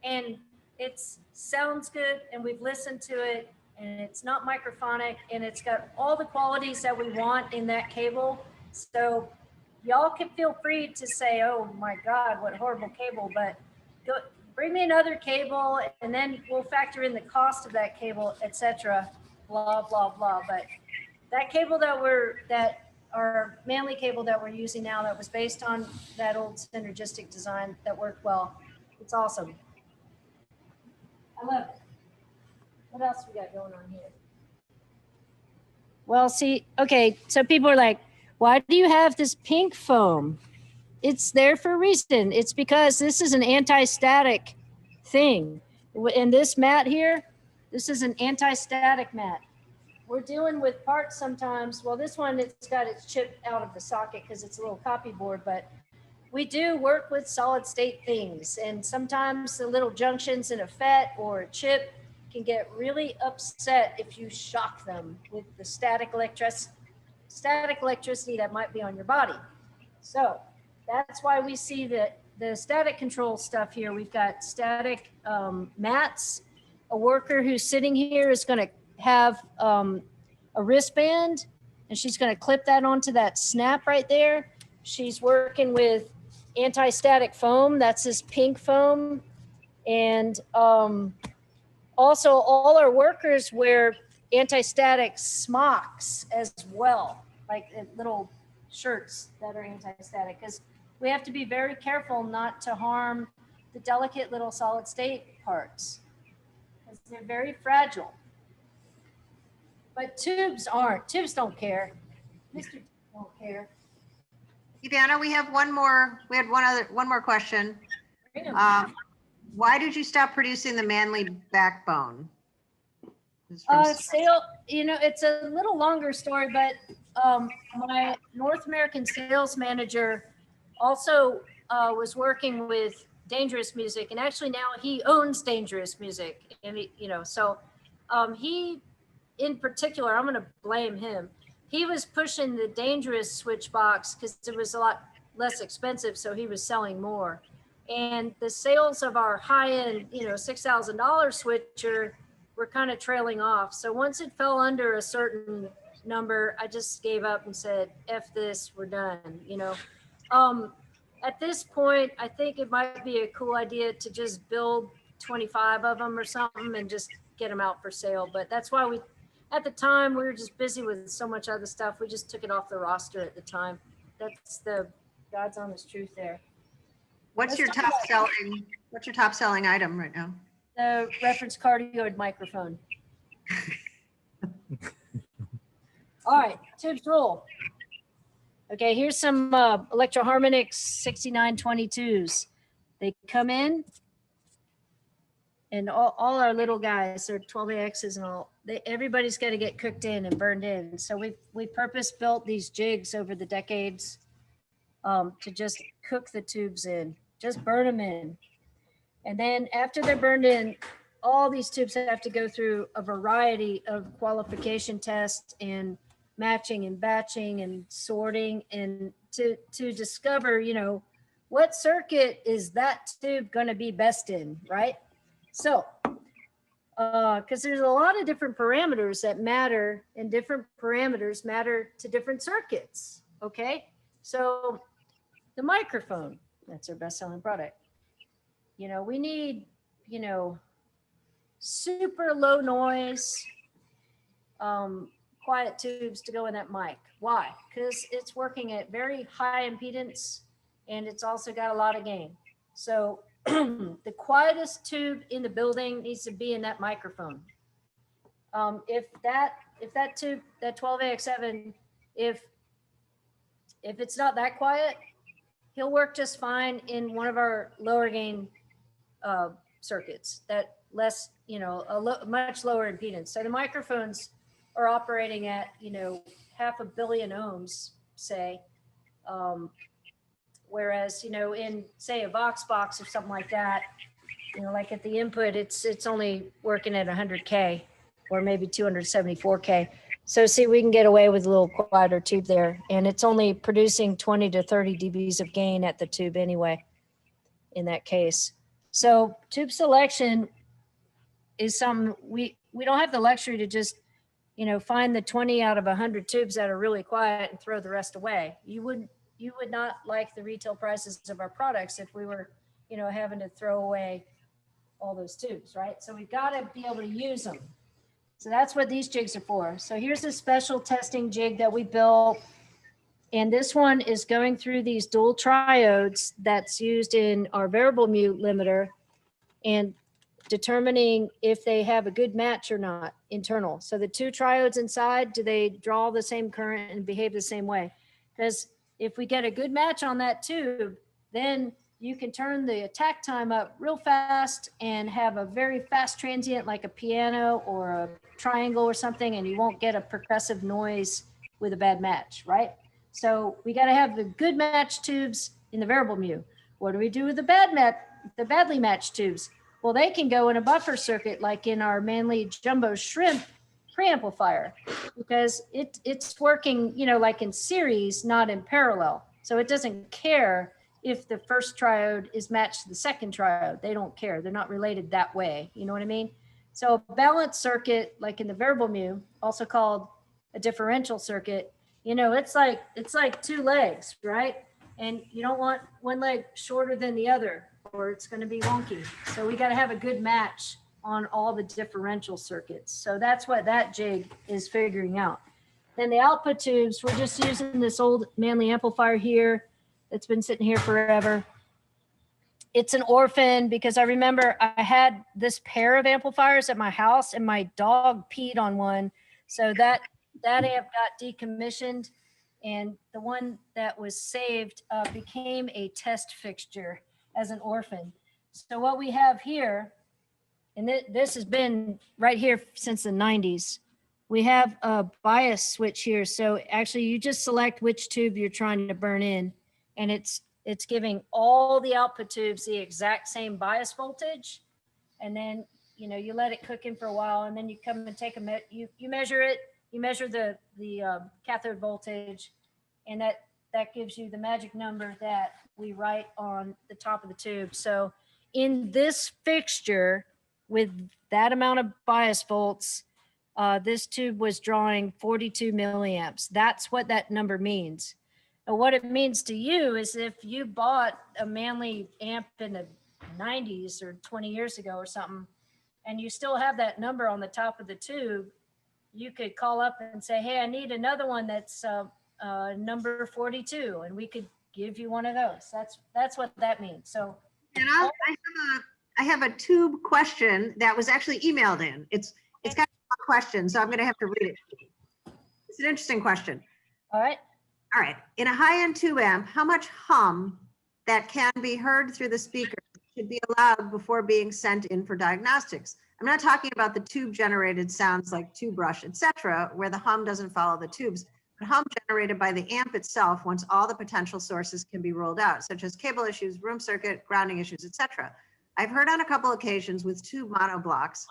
and it sounds good, and we've listened to it, and it's not microphonic, and it's got all the qualities that we want in that cable. So y'all can feel free to say, oh my God, what horrible cable, but go bring me another cable, and then we'll factor in the cost of that cable, etc. Blah, blah, blah. But that cable our Manley cable that we're using now, that was based on that old synergistic design that worked well. It's awesome. I love it. What else we got going on here? Well, see, okay, so people are like, why do you have this pink foam? It's there for a reason. It's because this is an anti-static thing. And this mat here, this is an anti-static mat. We're dealing with parts sometimes. Well, this one, it's got its chip out of the socket because it's a little copy board, but we do work with solid state things. And sometimes the little junctions in a FET or a chip can get really upset if you shock them with the static electricity that might be on your body. So that's why we see that the static control stuff here. We've got static mats. A worker who's sitting here is going to have a wristband, and she's going to clip that onto that snap right there. She's working with anti-static foam. That's this pink foam. And also all our workers wear anti-static smocks as well, like little shirts that are anti-static, because we have to be very careful not to harm the delicate little solid state parts, because they're very fragile. But tubes aren't. Tubes don't care. Mr. Tube don't care. EveAnna, we had one more question. Why did you stop producing the Manley backbone? This is from- Sale, it's a little longer story, but my North American sales manager also was working with Dangerous Music, and actually now he owns Dangerous Music, and he in particular, I'm going to blame him. He was pushing the Dangerous switch box because it was a lot less expensive, so he was selling more. And the sales of our high-end, $6,000 switcher were kind of trailing off. So once it fell under a certain number, I just gave up and said, F this, we're done, At this point, I think it might be a cool idea to just build 25 of them or something and just get them out for sale. But that's why at the time, we were just busy with so much other stuff. We just took it off the roster at the time. That's the God's honest truth there. What's your top selling item right now? The reference cardioid microphone. All right, tubes roll. Okay, here's some Electro-Harmonix 6922s. They come in, and all our little guys, they're 12AXs and all, everybody's got to get cooked in and burned in. So we purpose built these jigs over the decades to just cook the tubes in, just burn them in. And then after they're burned in, all these tubes have to go through a variety of qualification tests and matching and batching and sorting, and to discover, what circuit is that tube going to be best in, right? So, because there's a lot of different parameters that matter, and different parameters matter to different circuits, okay? So the microphone, that's our best-selling product. We need, super low noise, quiet tubes to go in that mic. Why? Because it's working at very high impedance, and it's also got a lot of gain. So the quietest tube in the building needs to be in that microphone. If that tube, that 12AX7, if it's not that quiet, he'll work just fine in one of our lower gain circuits that less, much lower impedance. So the microphones are operating at, 500 million ohms, say. Whereas, in say a Vox box or something like that, like at the input, it's only working at 100K or maybe 274K. So see, we can get away with a little quieter tube there, and it's only producing 20 to 30 dBs of gain at the tube anyway, in that case. So tube selection is something we don't have the luxury to just, find the 20 out of 100 tubes that are really quiet and throw the rest away. You would not like the retail prices of our products if we were, having to throw away all those tubes, right? So we've got to be able to use them. So that's what these jigs are for. So here's a special testing jig that we built. And this one is going through these dual triodes that's used in our variable mute limiter and determining if they have a good match or not internal. So the two triodes inside, do they draw the same current and behave the same way? Because if we get a good match on that tube, then you can turn the attack time up real fast and have a very fast transient like a piano or a triangle or something, and you won't get a percussive noise with a bad match, right? So we got to have the good match tubes in the variable mute. What do we do with the badly matched tubes? Well, they can go in a buffer circuit like in our Manley Jumbo Shrimp preamplifier, because it's working, like in series, not in parallel. So it doesn't care if the first triode is matched to the second triode. They don't care. They're not related that way. You know what I mean? So a balanced circuit, like in the variable mute, also called a differential circuit, it's like two legs, right? And you don't want one leg shorter than the other, or it's going to be wonky. So we got to have a good match on all the differential circuits. So that's what that jig is figuring out. Then the output tubes, we're just using this old Manley amplifier here. It's been sitting here forever. It's an orphan because I remember I had this pair of amplifiers at my house and my dog peed on one. So that amp got decommissioned, and the one that was saved became a test fixture as an orphan. So what we have here, and this has been right here since the 90s, we have a bias switch here. So actually you just select which tube you're trying to burn in, and it's giving all the output tubes the exact same bias voltage. And then, you let it cook in for a while, and then you come and take you measure it, you measure the cathode voltage, and that gives you the magic number that we write on the top of the tube. So in this fixture with that amount of bias volts, this tube was drawing 42 milliamps. That's what that number means. And what it means to you is if you bought a Manley amp in the 90s or 20 years ago or something, and you still have that number on the top of the tube, you could call up and say, hey, I need another one that's number 42, and we could give you one of those. That's what that means. So, and I have a tube question that was actually emailed in. It's got a question, so I'm going to have to read it. It's an interesting question. All right. All right. In a high-end tube amp, how much hum that can be heard through the speaker should be allowed before being sent in for diagnostics? I'm not talking about the tube generated sounds like tube rush, etc., where the hum doesn't follow the tubes, but hum generated by the amp itself once all the potential sources can be rolled out, such as cable issues, room circuit, grounding issues, etc. I've heard on a couple occasions with tube monoblocks,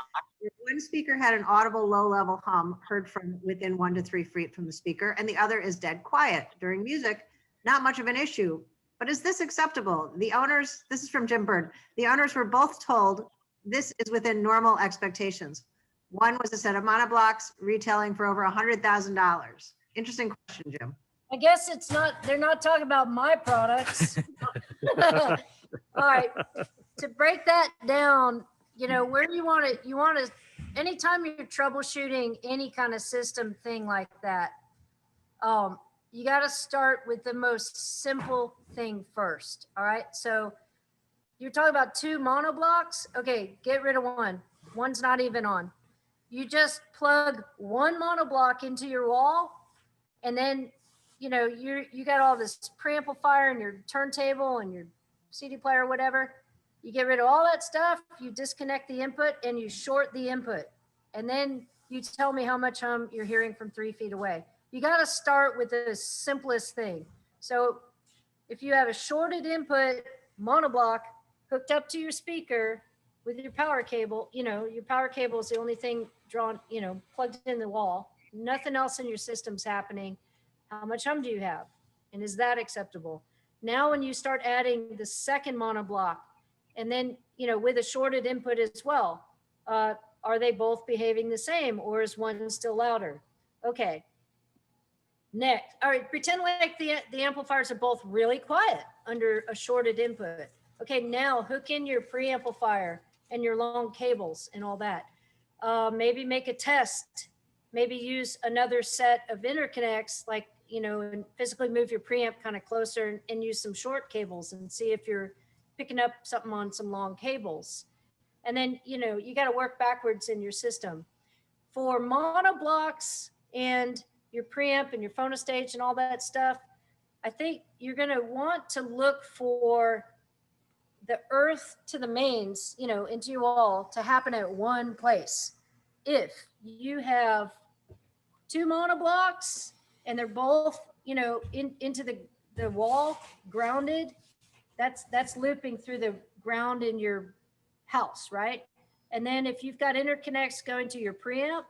one speaker had an audible low-level hum heard from within 1 to 3 feet from the speaker, and the other is dead quiet. During music, not much of an issue. But is this acceptable? The owners, this is from Jim Bird, the owners were both told this is within normal expectations. One was a set of monoblocks retailing for over $100,000. Interesting question, Jim. I guess they're not talking about my products. All right, to break that down, where you want to, anytime you're troubleshooting any kind of system thing like that, you got to start with the most simple thing first. All right. So you're talking about 2 monoblocks. Okay. Get rid of one. One's not even on. You just plug one monoblock into your wall, and then, you got all this preamplifier and your turntable and your CD player, whatever. You get rid of all that stuff, you disconnect the input and you short the input. And then you tell me how much hum you're hearing from 3 feet away. You got to start with the simplest thing. So if you have a shorted input monoblock hooked up to your speaker with your power cable, you know, your power cable is the only thing drawn, you know, plugged in the wall. Nothing else in your system's happening. How much hum do you have? And is that acceptable? Now, when you start adding the second monoblock, and then, you know, with a shorted input as well, are they both behaving the same, or is one still louder? Okay. Next, all right, pretend like the amplifiers are both really quiet under a shorted input. Okay, now hook in your preamplifier and your long cables and all that. Maybe make a test. Maybe use another set of interconnects, like, you know, and physically move your preamp kind of closer and use some short cables and see if you're picking up something on some long cables. And then, you know, you got to work backwards in your system. For monoblocks and your preamp and your phonostage and all that stuff, I think you're going to want to look for the earth to the mains, you know, into you all to happen at one place. If you have 2 monoblocks and they're both, you know, into the wall grounded, that's looping through the ground in your house, right? And then if you've got interconnects going to your preamp,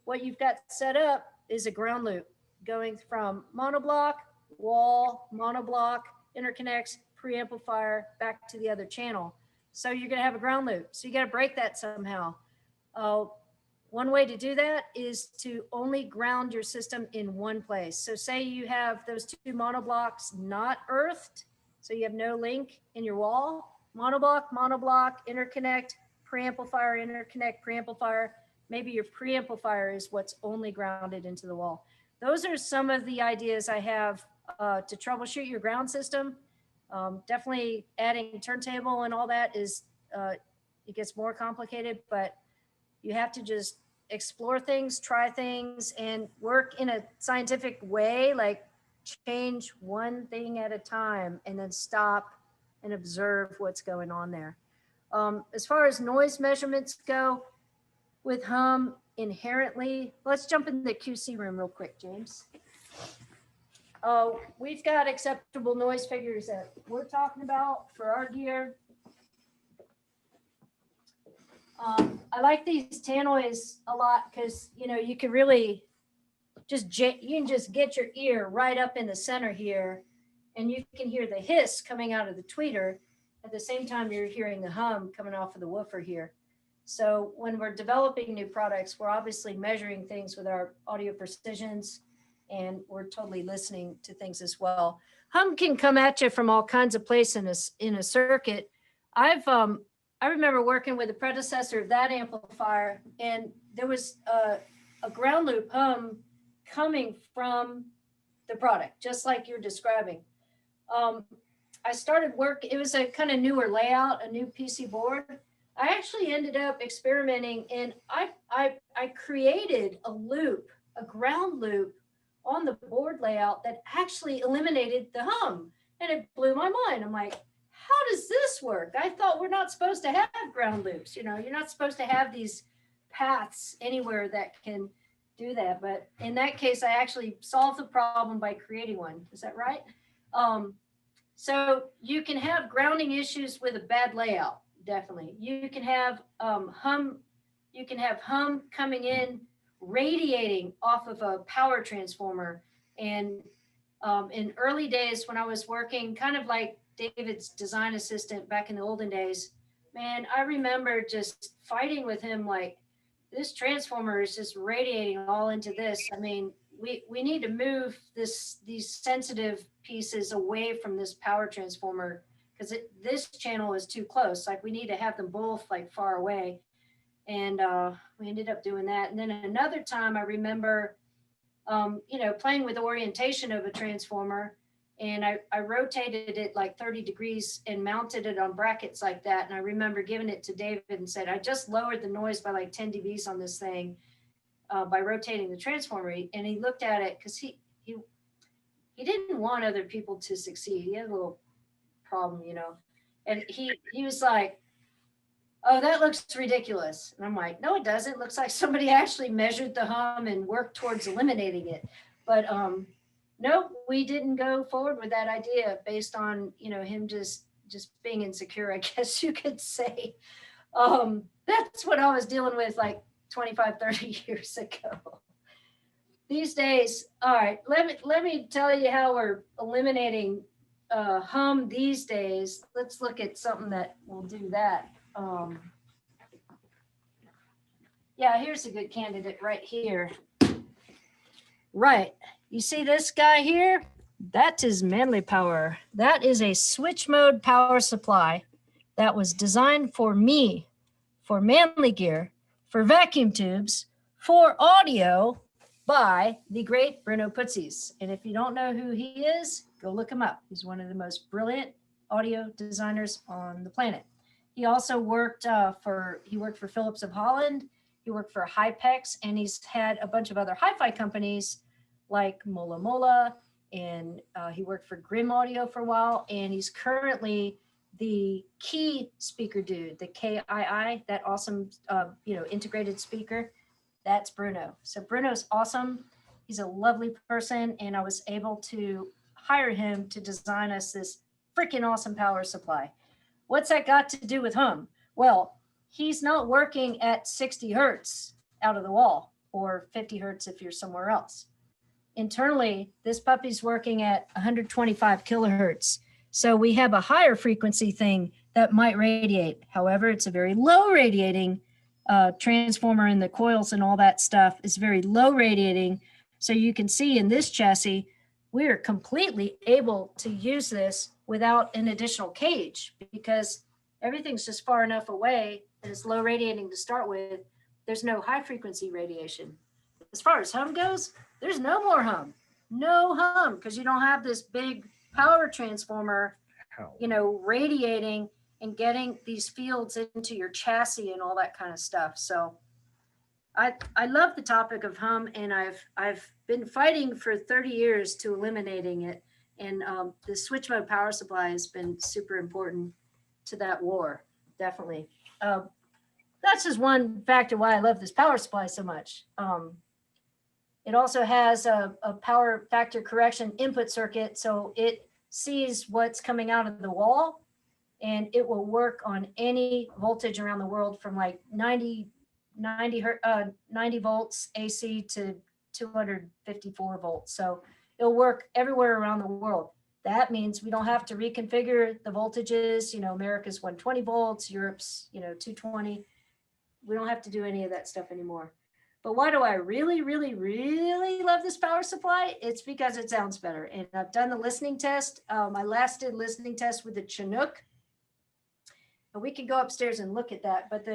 what you've got set up is a ground loop going from monoblock, wall, monoblock, interconnects, preamplifier, back to the other channel. So you're going to have a ground loop. So you got to break that somehow. One way to do that is to only ground your system in one place. So say you have those 2 monoblocks not earthed, so you have no link in your wall, monoblock, interconnect, preamplifier, interconnect, preamplifier. Maybe your preamplifier is what's only grounded into the wall. Those are some of the ideas I have to troubleshoot your ground system. Definitely adding turntable and all that is, it gets more complicated, but you have to just explore things, try things, and work in a scientific way, like change one thing at a time and then stop and observe what's going on there. As far as noise measurements go, with hum inherently, let's jump in the QC room real quick, James. We've got acceptable noise figures that we're talking about for our gear. I like these tannoys a lot because, you know, you can really you can just get your ear right up in the center here, and you can hear the hiss coming out of the tweeter at the same time you're hearing the hum coming off of the woofer here. So when we're developing new products, we're obviously measuring things with our audio precisions, and we're totally listening to things as well. Hum can come at you from all kinds of places in a circuit. I remember working with a predecessor of that amplifier, and there was a ground loop hum coming from the product, just like you're describing. I started work, it was a kind of newer layout, a new PC board. I actually ended up experimenting, and I created a loop, a ground loop on the board layout that actually eliminated the hum, and it blew my mind. I'm like, how does this work? I thought we're not supposed to have ground loops. You know, you're not supposed to have these paths anywhere that can do that. But in that case, I actually solved the problem by creating one. Is that right? So you can have grounding issues with a bad layout. Definitely. You can have hum coming in, radiating off of a power transformer. And in early days when I was working kind of like David's design assistant back in the olden days, man, I remember just fighting with him like, this transformer is just radiating all into this. I mean, we need to move these sensitive pieces away from this power transformer because this channel is too close. Like, we need to have them both like far away. And we ended up doing that. And then another time I remember, you know, playing with orientation of a transformer, and I rotated it like 30 degrees and mounted it on brackets like that. And I remember giving it to David and said, I just lowered the noise by like 10 dBs on this thing by rotating the transformer. And he looked at it because he didn't want other people to succeed. He had a little problem, you know. And he was like, oh, that looks ridiculous. And I'm like, no, it doesn't. It looks like somebody actually measured the hum and worked towards eliminating it. But no, we didn't go forward with that idea based on, him just being insecure, I guess you could say. That's what I was dealing with like 25, 30 years ago. These days, all right, let me tell you how we're eliminating hum these days. Let's look at something that will do that. Yeah, here's a good candidate right here. Right, you see this guy here? That is Manley Power. That is a switch mode power supply that was designed for me, for Manley gear, for vacuum tubes, for audio by the great Bruno Putsies. And if you don't know who he is, go look him up. He's one of the most brilliant audio designers on the planet. He also worked for Philips of Holland. He worked for Hypex, and he's had a bunch of other hi-fi companies like Mola Mola, and he worked for Grimm Audio for a while, and he's currently the Key speaker dude, the KII, that awesome, integrated speaker. That's Bruno. So Bruno's awesome. He's a lovely person, and I was able to hire him to design us this freaking awesome power supply. What's that got to do with hum? Well, he's not working at 60 hertz out of the wall, or 50 hertz if you're somewhere else. Internally, this puppy's working at 125 kilohertz. So we have a higher frequency thing that might radiate. However, it's a very low radiating transformer, and the coils and all that stuff is very low radiating. So you can see in this chassis, we are completely able to use this without an additional cage, because everything's just far enough away and it's low radiating to start with. There's no high frequency radiation. As far as hum goes, there's no more hum. No hum, because you don't have this big power transformer, radiating and getting these fields into your chassis and all that kind of stuff. So I love the topic of hum, and I've been fighting for 30 years to eliminating it. And the switch mode power supply has been super important to that war, definitely. That's just one factor why I love this power supply so much. It also has a power factor correction input circuit, so it sees what's coming out of the wall, and it will work on any voltage around the world from like 90 volts AC to 254 volts. So it'll work everywhere around the world. That means we don't have to reconfigure the voltages. America's 120 volts, Europe's, 220. We don't have to do any of that stuff anymore. But why do I really, really, really love this power supply? It's because it sounds better. And I've done the listening test. I last did listening test with the Chinook. And we can go upstairs and look at that. But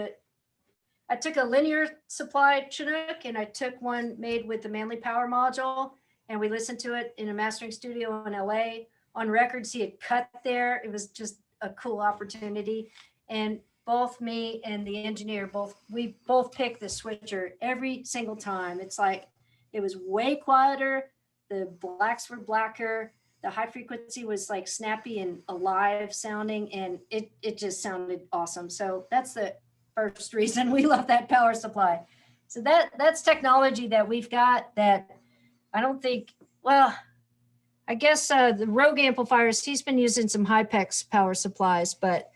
I took a linear supply Chinook, and I took one made with the Manley Power module, and we listened to it in a mastering studio in LA. On records, he had cut there. It was just a cool opportunity. And both me and the engineer, we both picked the switcher every single time. It's like, it was way quieter. The blacks were blacker. The high frequency was like snappy and alive sounding, and it just sounded awesome. So that's the first reason we love that power supply. So that's technology that we've got that I don't think, well, I guess the Rogue amplifiers, he's been using some Hypex power supplies, but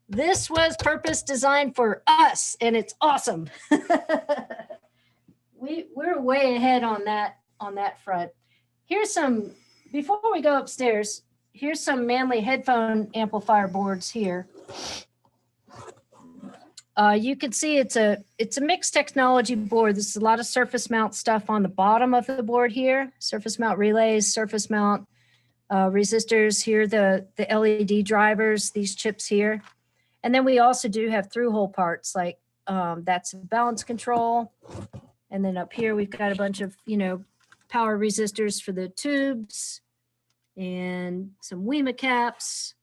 this was purpose designed for us, and it's awesome. We're way ahead on that front. Here's some, before we go upstairs, here's some Manley headphone amplifier boards here. You can see it's a mixed technology board. There's a lot of surface mount stuff on the bottom of the board here. Surface mount relays, surface mount resistors here, the LED drivers, these chips here. And then we also do have through-hole parts, like that's balance control. And then up here, we've got a bunch of, power resistors for the tubes and some WEMA caps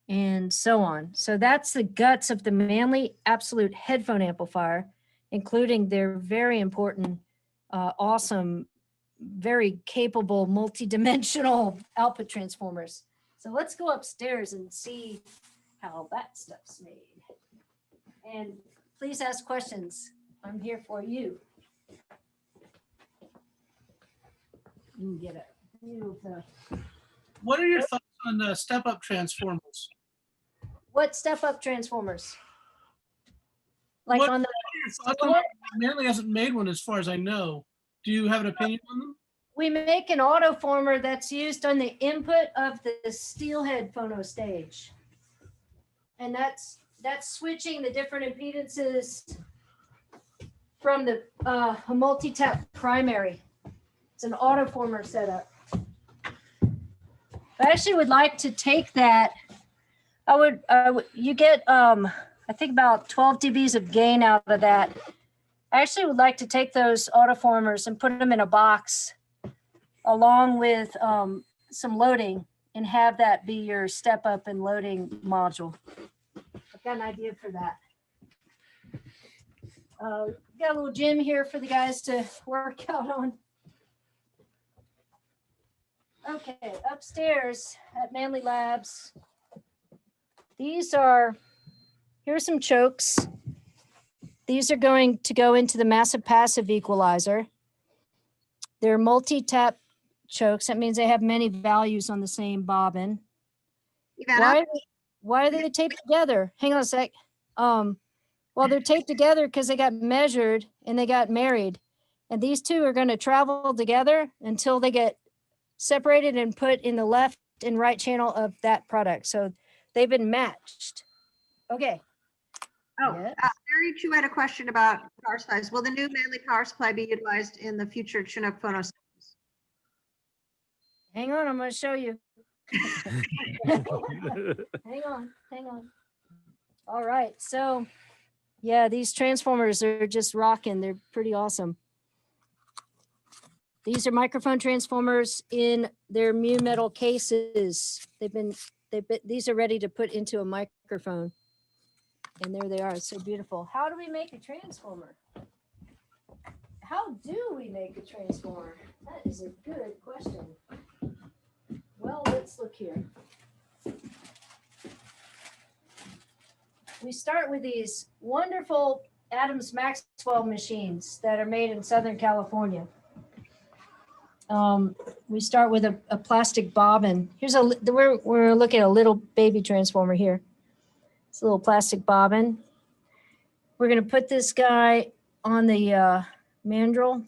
and so on. So that's the guts of the Manley Absolute headphone amplifier, including their very important, awesome, very capable, multi-dimensional output transformers. So let's go upstairs and see how that stuff's made. And please ask questions. I'm here for you. You can get a view of the. What are your thoughts on step-up transformers? What step-up transformers? Like What- on the. Thoughts on- Manley hasn't made one as far as I know. Do you have an opinion on them? We make an autoformer that's used on the input of the steelhead phono stage. And that's switching the different impedances from the a multi-tap primary. It's an autoformer setup. I actually would like to take that. You get I think about 12 dBs of gain out of that. I actually would like to take those autoformers and put them in a box along with some loading and have that be your step up and loading module. I've got an idea for that. Got a little gym here for the guys to work out on. Okay, upstairs at Manley Labs. Here's some chokes. These are going to go into the massive passive equalizer. They're multi-tap chokes. That means they have many values on the same bobbin. EveAnna, Why are they taped together? Hang on a sec. Well, they're taped together because they got measured and they got married. And these two are going to travel together until they get separated and put in the left and right channel of that product. So they've been matched. Okay. oh, Yeah. Mary Chu had a question about power supplies. Will the new Manley power supply be utilized in the future Chinook phono systems? Hang on, I'm going to show you. Hang on. All right. So yeah, these transformers are just rocking. They're pretty awesome. These are microphone transformers in their mu metal cases. These are ready to put into a microphone. And there they are. It's so beautiful. How do we make a transformer? How do we make a transformer? That is a good question. Well, let's look here. We start with these wonderful Adams Maxwell machines that are made in Southern California. We start with a plastic bobbin. We're looking at a little baby transformer here. It's a little plastic bobbin. We're going to put this guy on the mandrel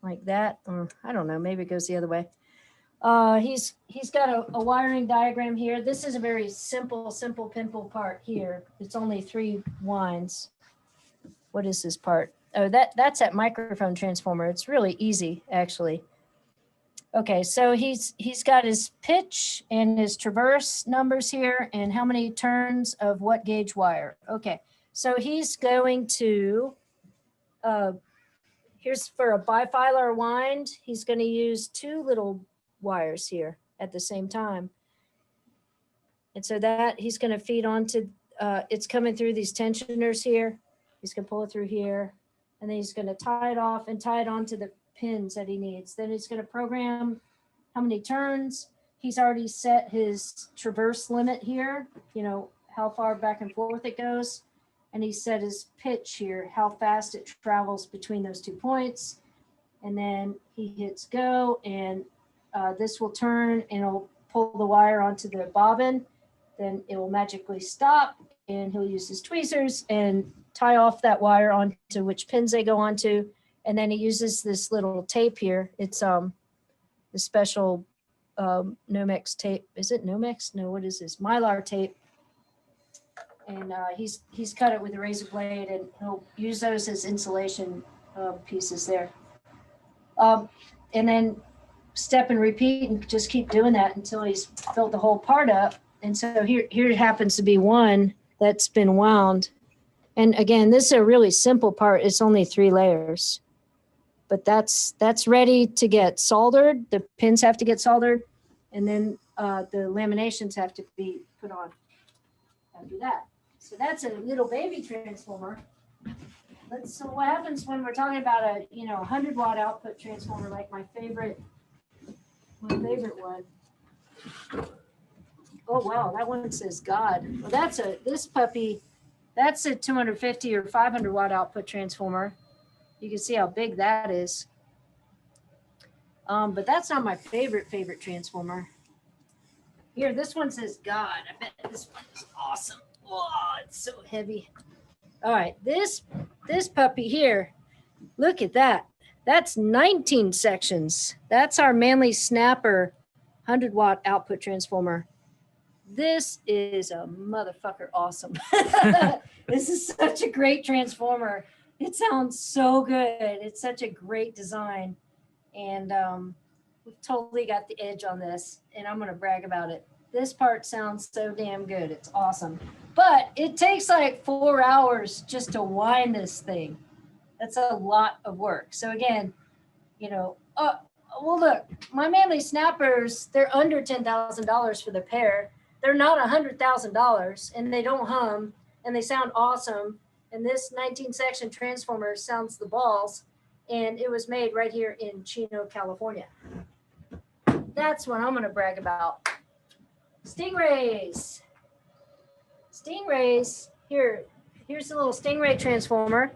like that, or I don't know, maybe it goes the other way. He's got a wiring diagram here. This is a very simple pimple part here. It's only 3 winds. What is this part? Oh, that's that microphone transformer. It's really easy, actually. Okay, so he's got his pitch and his traverse numbers here and how many turns of what gauge wire. Okay, so he's going to, here's for a bifilar wind, he's going to use 2 little wires here at the same time. And so that he's going to feed onto, it's coming through these tensioners here. He's going to pull it through here, and then he's going to tie it off and tie it onto the pins that he needs. Then he's going to program how many turns. He's already set his traverse limit here, you know, how far back and forth it goes. And he set his pitch here, how fast it travels between those 2 points. And then he hits go, and this will turn and it'll pull the wire onto the bobbin. Then it will magically stop, and he'll use his tweezers and tie off that wire onto which pins they go onto. And then he uses this little tape here. It's the special Nomex tape. Is it Nomex? No, what is this? Mylar tape. And he's cut it with a razor blade, and he'll use those as insulation pieces there. And then step and repeat and just keep doing that until he's filled the whole part up. And so here happens to be one that's been wound. And again, this is a really simple part. It's only 3 layers, but that's ready to get soldered. The pins have to get soldered, and then the laminations have to be put on after that. So that's a little baby transformer. So what happens when we're talking about a 100-watt output transformer, like my favorite one? Oh, wow, that one says God. Well, this puppy, that's a 250 or 500 watt output transformer. You can see how big that is. But that's not my favorite transformer. Here, this one says God. I bet this one is awesome. Oh, it's so heavy. All right, this puppy here, look at that. That's 19 sections. That's our Manley Snapper 100 watt output transformer. This is a motherfucker awesome. This is such a great transformer. It sounds so good. It's such a great design. And we've totally got the edge on this, and I'm going to brag about it. This part sounds so damn good. It's awesome. But it takes like 4 hours just to wind this thing. That's a lot of work. So again, you know, well, look, my Manley Snappers, they're under $10,000 for the pair. They're not $100,000, and they don't hum, and they sound awesome. And this 19 section transformer sounds the balls, and it was made right here in Chino, California. That's what I'm going to brag about. Stingrays. Stingrays. Here's a little Stingray transformer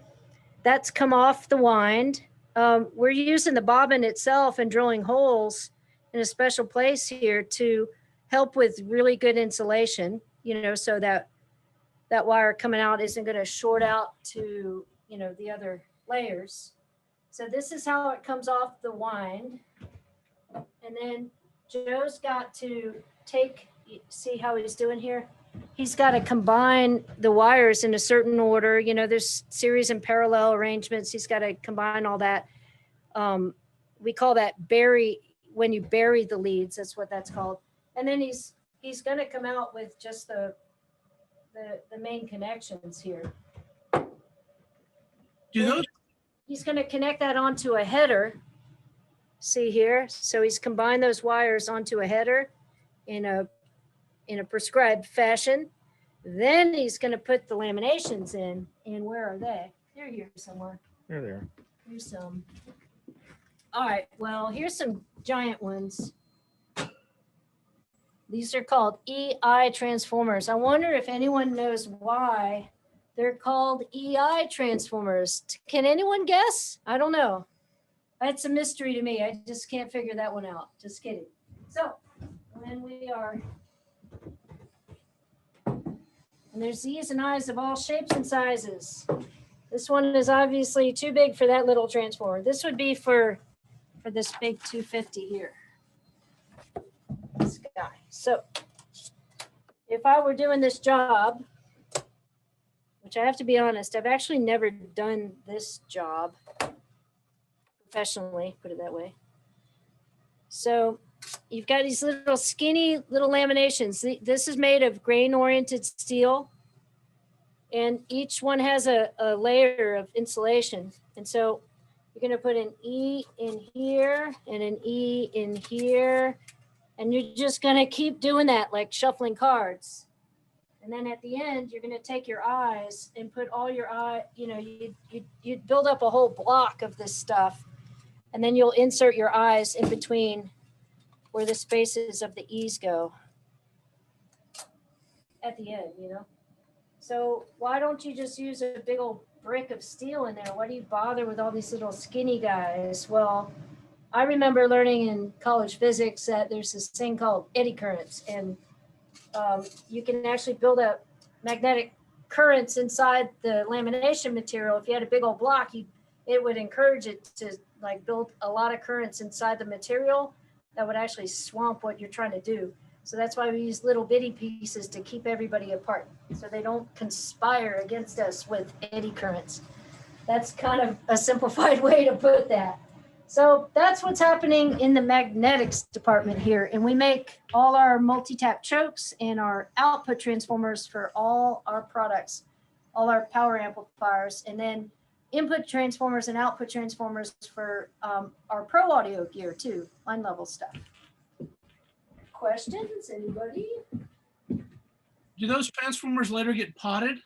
that's come off the wind. We're using the bobbin itself and drilling holes in a special place here to help with really good insulation, you know, so that that wire coming out isn't going to short out to, you know, the other layers. So this is how it comes off the wind. And then Joe's got to see how he's doing here? He's got to combine the wires in a certain order. You know, there's series and parallel arrangements. He's got to combine all that. We call that when you bury the leads, that's what that's called. And then he's going to come out with just the main connections here. He's going to connect that onto a header. See here? So he's combined those wires onto a header in a prescribed fashion. Then he's going to put the laminations in. And where are they? They're here somewhere. There they are. Here's some. All right. Well, here's some giant ones. These are called EI transformers. I wonder if anyone knows why they're called EI transformers. Can anyone guess? I don't know. That's a mystery to me. I just can't figure that one out. Just kidding. So when we are, and there's E's and I's of all shapes and sizes. This one is obviously too big for that little transformer. This would be for this big 250 here. This guy. So if I were doing this job, which I have to be honest, I've actually never done this job professionally, put it that way. So you've got these little skinny little laminations. This is made of grain-oriented steel, and each one has a layer of insulation. And so you're going to put an E in here and an E in here, and you're just going to keep doing that like shuffling cards. And then at the end, you're going to take your eyes and put all your you know, you'd build up a whole block of this stuff, and then you'll insert your eyes in between where the spaces of the E's go at the end, you know? So why don't you just use a big old brick of steel in there? Why do you bother with all these little skinny guys? Well, I remember learning in college physics that there's this thing called eddy currents, and you can actually build up magnetic currents inside the lamination material. If you had a big old block, it would encourage it to like build a lot of currents inside the material that would actually swamp what you're trying to do. So that's why we use little bitty pieces to keep everybody apart, so they don't conspire against us with eddy currents. That's kind of a simplified way to put that. So that's what's happening in the magnetics department here. And we make all our multi-tap chokes and our output transformers for all our products, all our power amplifiers, and then input transformers and output transformers for our pro audio gear too, line level stuff. Questions, anybody? Do those transformers later get potted?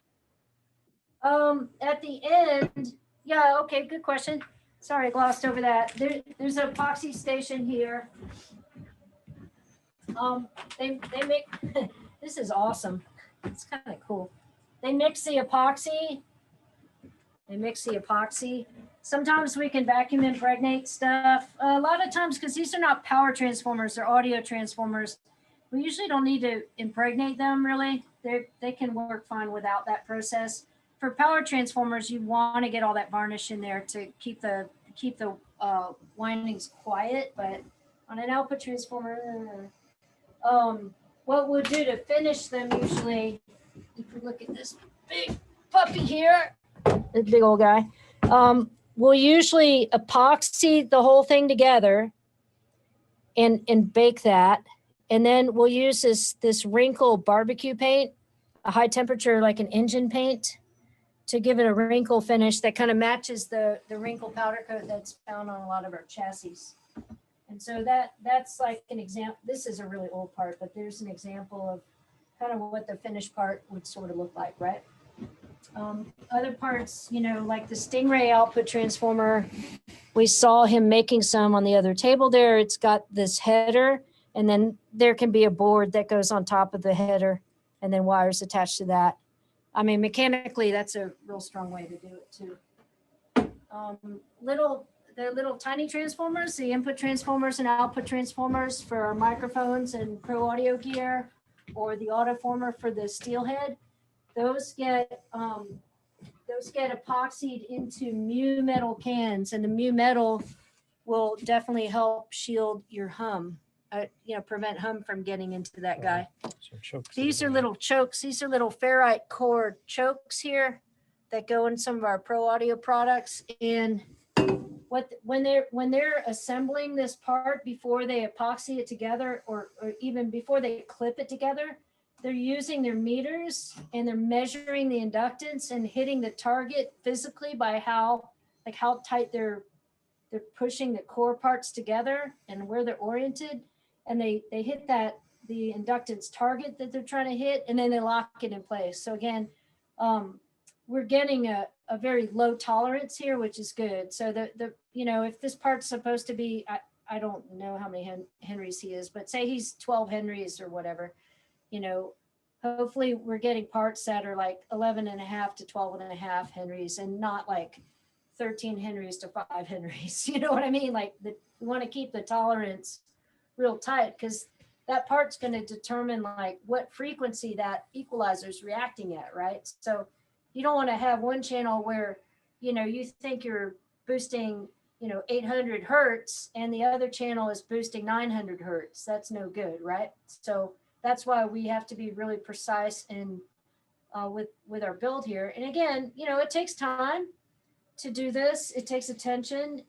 At the end, yeah, okay, good question. Sorry, I glossed over that. There's an epoxy station here. They make This is awesome. It's kind of cool. They mix the epoxy. Sometimes we can vacuum impregnate stuff. A lot of times, because these are not power transformers, they're audio transformers, we usually don't need to impregnate them really. They can work fine without that process. For power transformers, you want to get all that varnish in there to keep the windings quiet. But on an output transformer, what we'll do to finish them usually, if we look at this big puppy here, this big old guy, we'll usually epoxy the whole thing together and bake that. And then we'll use this wrinkle barbecue paint, a high temperature, like an engine paint, to give it a wrinkle finish that kind of matches the wrinkle powder coat that's found on a lot of our chassis. And so that's like an example. This is a really old part, but there's an example of kind of what the finished part would sort of look like, right? Other parts, like the Stingray output transformer, we saw him making some on the other table there. It's got this header, and then there can be a board that goes on top of the header and then wires attached to that. I mean, mechanically, that's a real strong way to do it too. The little tiny transformers, the input transformers and output transformers for our microphones and pro audio gear, or the autoformer for the steelhead, those get epoxied into mu metal cans, and the mu metal will definitely help shield your hum, prevent hum from getting into that guy. These are little chokes. These are little ferrite core chokes here that go in some of our pro audio products. And when they're assembling this part before they epoxy it together, or even before they clip it together, they're using their meters and they're measuring the inductance and hitting the target physically by how tight they're pushing the core parts together and where they're oriented. And they hit the inductance target that they're trying to hit, and then they lock it in place. So again, we're getting a very low tolerance here, which is good. So if this part's supposed to be, I don't know how many Henrys he is, but say he's 12 Henrys or whatever, hopefully we're getting parts that are like 11.5 to 12.5 Henrys, and not like 13 Henrys to 5 Henrys. You know what I mean? Like we want to keep the tolerance real tight, because that part's going to determine like what frequency that equalizer is reacting at, right? So you don't want to have one channel where, you think you're boosting, 800 hertz and the other channel is boosting 900 hertz. That's no good, right? So that's why we have to be really precise in with our build here. And again, it takes time to do this. It takes attention.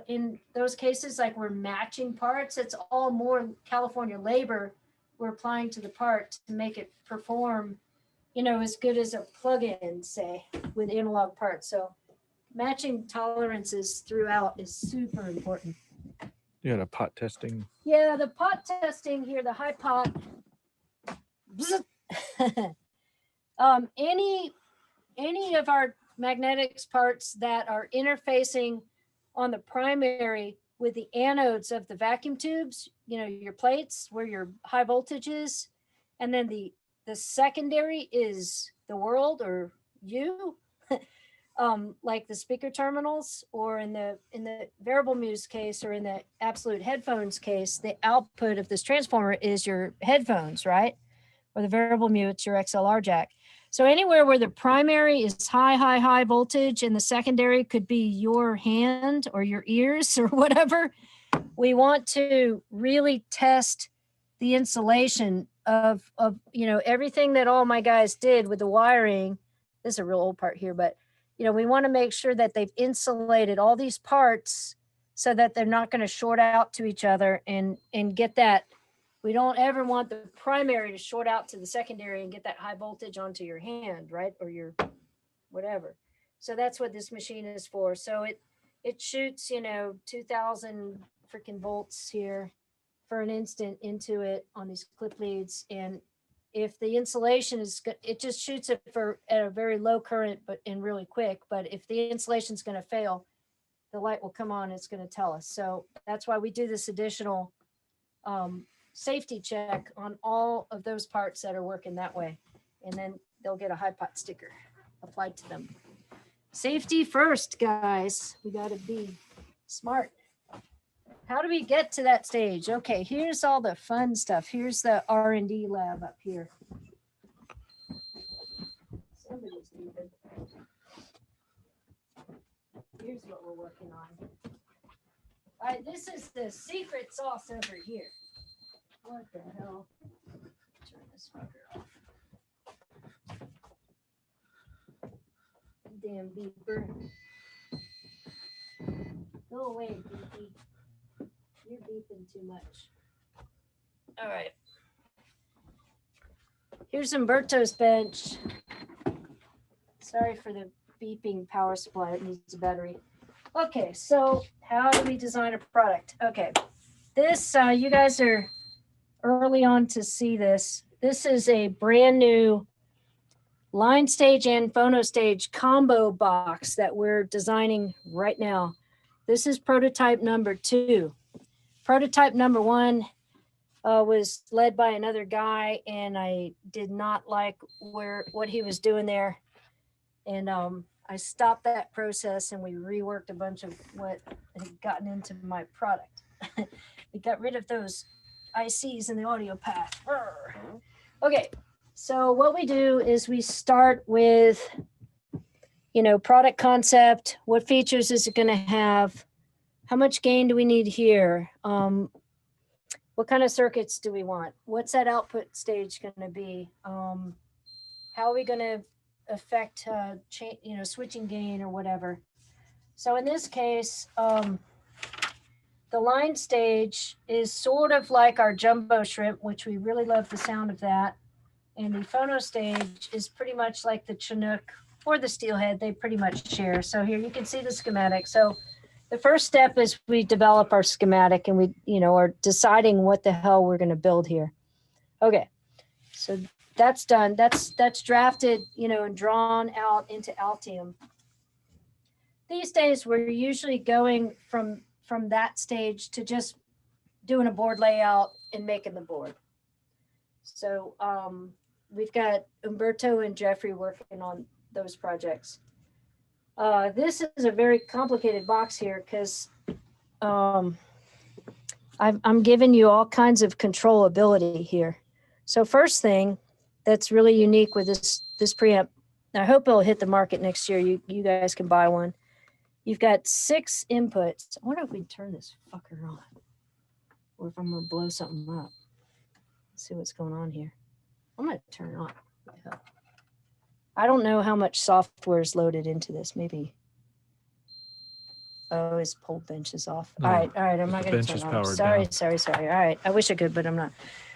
In those cases, like we're matching parts, it's all more California labor we're applying to the part to make it perform, as good as a plug-in, say, with analog parts. So matching tolerances throughout is super important. You had a pot testing. Yeah, the pot testing here, the high pot. Any of our magnetics parts that are interfacing on the primary with the anodes of the vacuum tubes, your plates where your high voltage is, and then the secondary is the world or you, like the speaker terminals, or in the variable muse case, or in the absolute headphones case, the output of this transformer is your headphones, right? Or the variable mute, it's your XLR jack. So anywhere where the primary is high voltage and the secondary could be your hand or your ears or whatever, we want to really test the insulation of everything that all my guys did with the wiring. This is a real old part here, but we want to make sure that they've insulated all these parts so that they're not going to short out to each other and get that. We don't ever want the primary to short out to the secondary and get that high voltage onto your hand, right? Or your whatever. So that's what this machine is for. So it shoots, 2000 freaking volts here for an instant into it on these clip leads. And if the insulation is good, it just shoots it at a very low current, and really quick. But if the insulation is going to fail, the light will come on. It's going to tell us. So that's why we do this additional safety check on all of those parts that are working that way. And then they'll get a high pot sticker applied to them. Safety first, guys. We got to be smart. How do we get to that stage? Okay, here's all the fun stuff. Here's the R&D lab up here. Somebody's stupid. Here's what we're working on. All right, this is the secret sauce over here. What the hell? Turn this fucker off. Damn beeper. Go away, beepy. You're beeping too much. All right. Here's Umberto's bench. Sorry for the beeping power supply. It needs a battery. Okay, so how do we design a product? Okay, this, you guys are early on to see this. This is a brand new line stage and phono stage combo box that we're designing right now. This is prototype number 2. Prototype number 1 was led by another guy, and I did not like what he was doing there. And I stopped that process, and we reworked a bunch of what had gotten into my product. We got rid of those ICs in the audio path. Okay, so what we do is we start with, product concept. What features is it going to have? How much gain do we need here? What kind of circuits do we want? What's that output stage going to be? How are we going to affect switching gain or whatever? So in this case, the line stage is sort of like our jumbo shrimp, which we really love the sound of that. And the phono stage is pretty much like the Chinook or the Steelhead. They pretty much share. So here you can see the schematic. So the first step is we develop our schematic, and we, are deciding what the hell we're going to build here. Okay, so that's done. That's drafted, and drawn out into Altium. These days, we're usually going from that stage to just doing a board layout and making the board. So we've got Umberto and Jeffrey working on those projects. This is a very complicated box here because I'm giving you all kinds of controllability here. So first thing that's really unique with this preamp, I hope it'll hit the market next year. You guys can buy one. You've got 6 inputs. I wonder if we can turn this fucker on, or if I'm gonna blow something up. Let's see what's going on here. I'm gonna turn it on. What the hell? I don't know how much software is loaded into this. Maybe. Oh, his pole bench is off. No, All right. I'm not going to turn is it on. powered Sorry. down. All right. I wish I could, but I'm not.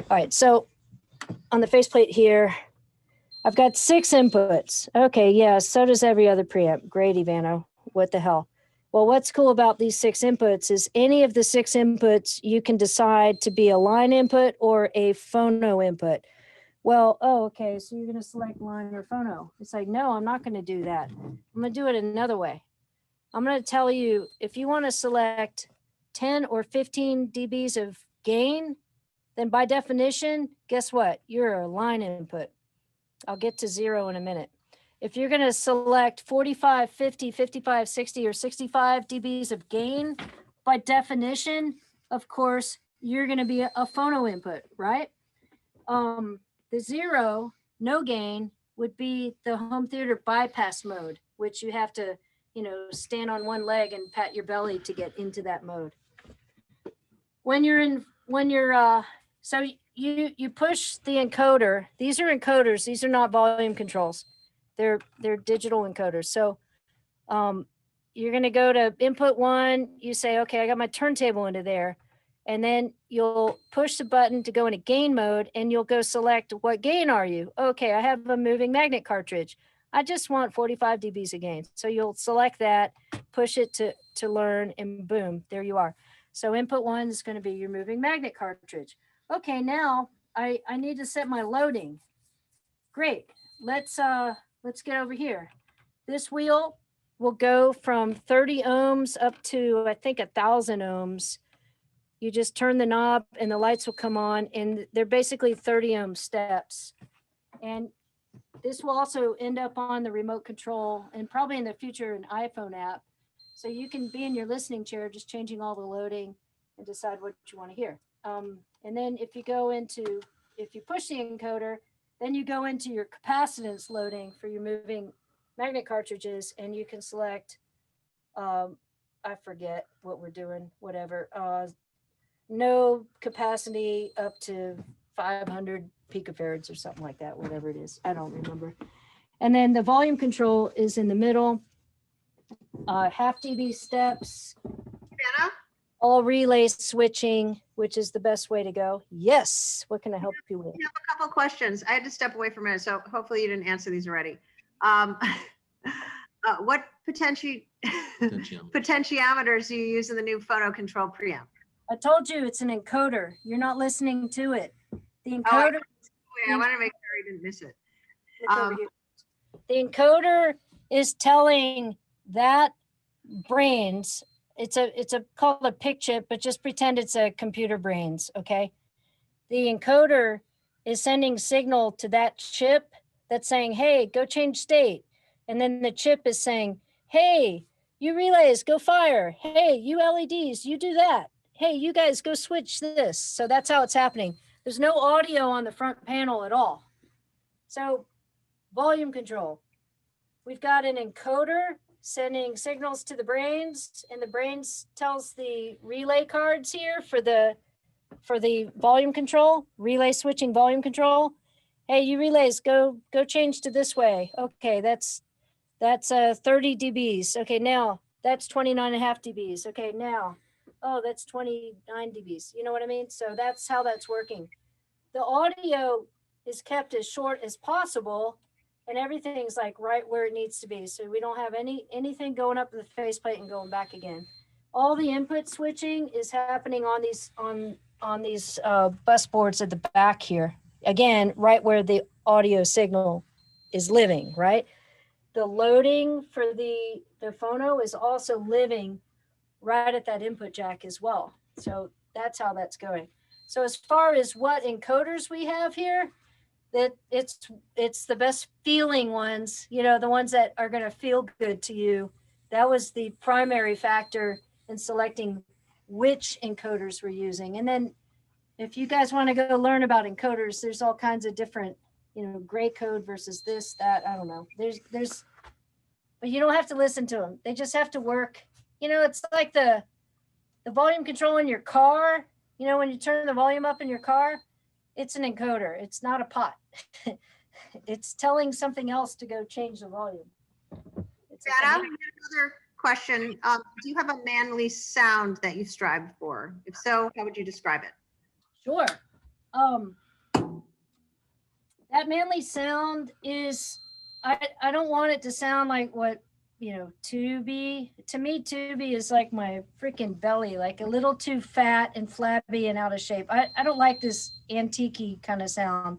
All right. So on the faceplate here, I've got 6 inputs. Okay. Yeah. So does every other preamp. Great, EveAnna. What the hell? Well, what's cool about these 6 inputs is any of the 6 inputs you can decide to be a line input or a phono input. Well, okay, so you're going to select line or phono. It's like, no, I'm not going to do that. I'm going to do it another way. I'm going to tell you, if you want to select 10 or 15 dBs of gain, then by definition, guess what? You're a line input. I'll get to 0 in a minute. If you're going to select 45, 50, 55, 60, or 65 dBs of gain, by definition, of course, you're going to be a phono input, right? The 0, no gain, would be the home theater bypass mode, which you have to, stand on one leg and pat your belly to get into that mode. So you push the encoder. These are encoders. These are not volume controls. They're digital encoders. So you're going to go to input 1. You say, okay, I got my turntable into there. And then you'll push the button to go into gain mode, and you'll go select what gain are you? Okay, I have a moving magnet cartridge. I just want 45 dBs of gain. So you'll select that, push it to learn, and boom, there you are. So input 1 is going to be your moving magnet cartridge. Okay, now I need to set my loading. Great. Let's get over here. This wheel will go from 30 ohms up to, I think, 1,000 ohms. You just turn the knob and the lights will come on, and they're basically 30 ohm steps. And this will also end up on the remote control and probably in the future an iPhone app. So you can be in your listening chair, just changing all the loading and decide what you want to hear. And then if you push the encoder, then you go into your capacitance loading for your moving magnet cartridges, and you can select, I forget what we're doing, whatever, no capacity up to 500 picofarads or something like that, whatever it is. I don't remember. And then the volume control is in the middle, half dB steps, EveAnna? all relay switching, which is the best way to go. Yes. What can I help you with? I have a couple of questions. I had to step away for a minute, so hopefully you didn't answer these already. What potentiometers do you use in the new phono control preamp? I told you it's an encoder. You're not listening to it. The Oh, encoder. Wait, I want to make sure I didn't miss it. Look over here. The encoder is telling that brains, it's called a PIC chip, but just pretend it's a computer brains, okay? The encoder is sending signal to that chip that's saying, hey, go change state. And then the chip is saying, hey, you relays, go fire. Hey, you LEDs, you do that. Hey, you guys go switch this. So that's how it's happening. There's no audio on the front panel at all. So volume control. We've got an encoder sending signals to the brains, and the brains tells the relay cards here for the volume control, relay switching volume control. Hey, you relays, go change to this way. Okay, that's 30 dBs. Okay, now that's 29.5 dBs. Okay, now, oh, that's 29 dBs. You know what I mean? So that's how that's working. The audio is kept as short as possible, and everything's like right where it needs to be. So we don't have anything going up the faceplate and going back again. All the input switching is happening on these bus boards at the back here. Again, right where the audio signal is living, right? The loading for the phono is also living right at that input jack as well. So that's how that's going. So as far as what encoders we have here, that it's the best feeling ones, you know, the ones that are going to feel good to you. That was the primary factor in selecting which encoders we're using. And then if you guys want to go learn about encoders, there's all kinds of different, you know, gray code versus this, that, I don't know. There's, but you don't have to listen to them. They just have to work. You know, it's like the volume control in your car. You know, when you turn the volume up in your car, it's an encoder. It's not a pot. It's telling something else to go change the volume. Anna, another question. Do you have a Manley sound that you strive for? If so, how would you describe it? Sure. That Manley sound is, I don't want it to sound like what, you know, Tubi. To me, Tubi is like my freaking belly, like a little too fat and flabby and out of shape. I don't like this antique-y kind of sound.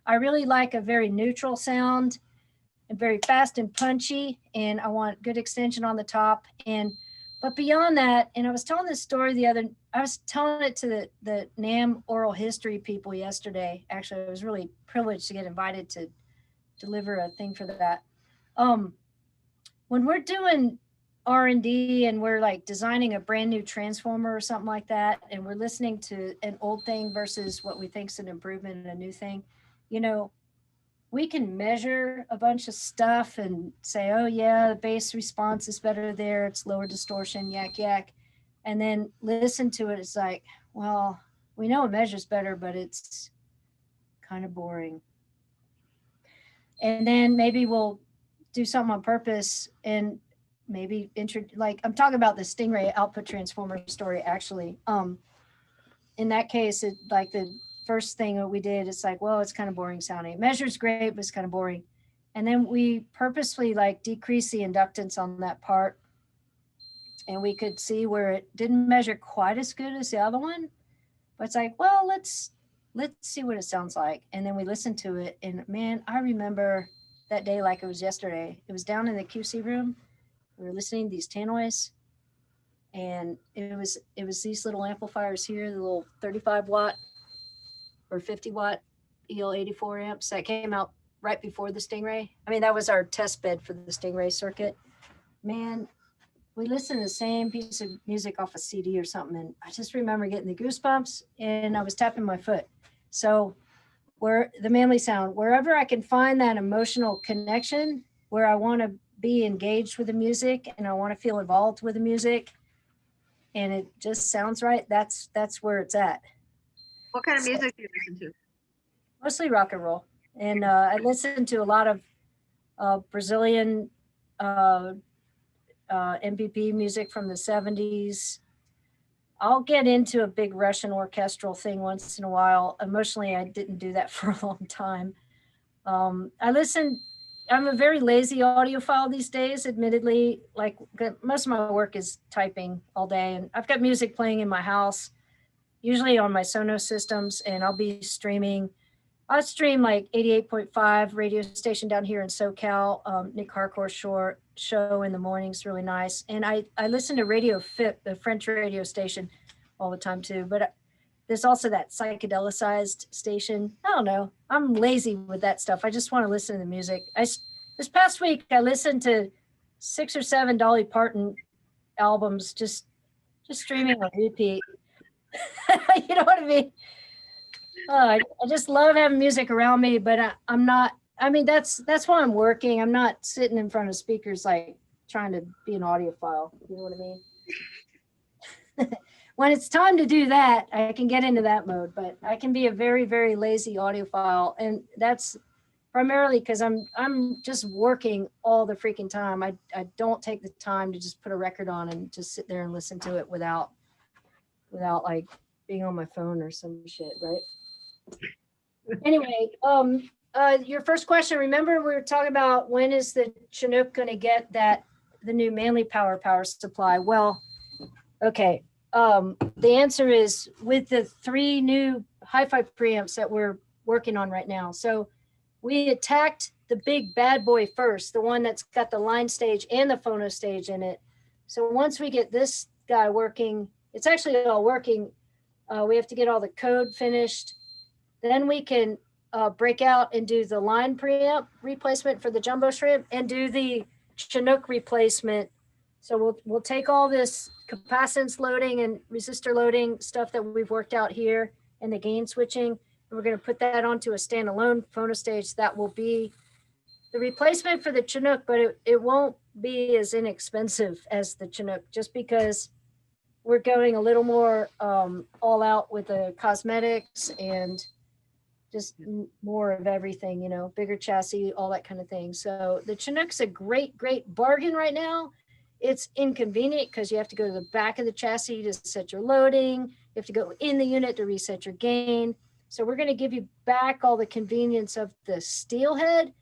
I really like a very neutral sound and very fast and punchy, and I want good extension on the top. But beyond that, and I was telling this story I was telling it to the NAMM oral history people yesterday. Actually, I was really privileged to get invited to deliver a thing for that. When we're doing R&D and we're like designing a brand new transformer or something like that, and we're listening to an old thing versus what we think is an improvement and a new thing, you know, we can measure a bunch of stuff and say, oh yeah, the bass response is better there. It's lower distortion, yak, yak. And then listen to it. It's like, well, we know it measures better, but it's kind of boring. And then maybe we'll do something on purpose and maybe like I'm talking about the Stingray output transformer story, actually. In that case, it like the first thing that we did, it's like, well, it's kind of boring sounding. It measures great, but it's kind of boring. And then we purposefully like decrease the inductance on that part. And we could see where it didn't measure quite as good as the other one. But it's like, well, let's see what it sounds like. And then we listened to it. And man, I remember that day like it was yesterday. It was down in the QC room. We were listening to these tannoys. And it was these little amplifiers here, the little 35 watt or 50 watt EL84 amps that came out right before the Stingray. I mean, that was our test bed for the Stingray circuit. Man, we listened to the same piece of music off a CD or something, and I just remember getting the goosebumps, and I was tapping my foot. So where the Manley sound, wherever I can find that emotional connection, where I want to be engaged with the music and I want to feel involved with the music, and it just sounds right, that's where it's at. What kind of music do you listen to? Mostly rock and roll. And I listen to a lot of Brazilian MPP music from the 70s. I'll get into a big Russian orchestral thing once in a while. Emotionally, I didn't do that for a long time. I'm a very lazy audiophile these days, admittedly. Like most of my work is typing all day, and I've got music playing in my house, usually on my Sonos systems, and I'll be streaming. I stream like 88.5 radio station down here in SoCal. Nick Harcourt's show in the mornings, really nice. And I listen to Radio FIP, the French radio station, all the time too. But there's also that psychedelicized station. I don't know. I'm lazy with that stuff. I just want to listen to the music. This past week, I listened to 6 or 7 Dolly Parton albums, just streaming on repeat. You know what I mean? I just love having music around me, but I'm not, I mean, that's why I'm working. I'm not sitting in front of speakers, like trying to be an audiophile. You know what I mean? When it's time to do that, I can get into that mode, but I can be a very, very lazy audiophile. And that's primarily because I'm just working all the freaking time. I don't take the time to just put a record on and just sit there and listen to it without like being on my phone or some shit, right? Anyway, your first question, remember we were talking about when is the Chinook going to get the new Manley power supply? Well, okay. The answer is with the 3 new hi-fi preamps that we're working on right now. So we attacked the big bad boy first, the one that's got the line stage and the phono stage in it. So once we get this guy working, it's actually all working. We have to get all the code finished. Then we can break out and do the line preamp replacement for the jumbo shrimp and do the Chinook replacement. So we'll take all this capacitance loading and resistor loading stuff that we've worked out here and the gain switching. And we're going to put that onto a standalone phono stage that will be the replacement for the Chinook, but it won't be as inexpensive as the Chinook just because we're going a little more all out with the cosmetics and just more of everything, you know, bigger chassis, all that kind of thing. So the Chinook's a great, great bargain right now. It's inconvenient because you have to go to the back of the chassis to set your loading. You have to go in the unit to reset your gain. So we're going to give you back all the convenience of the steelhead,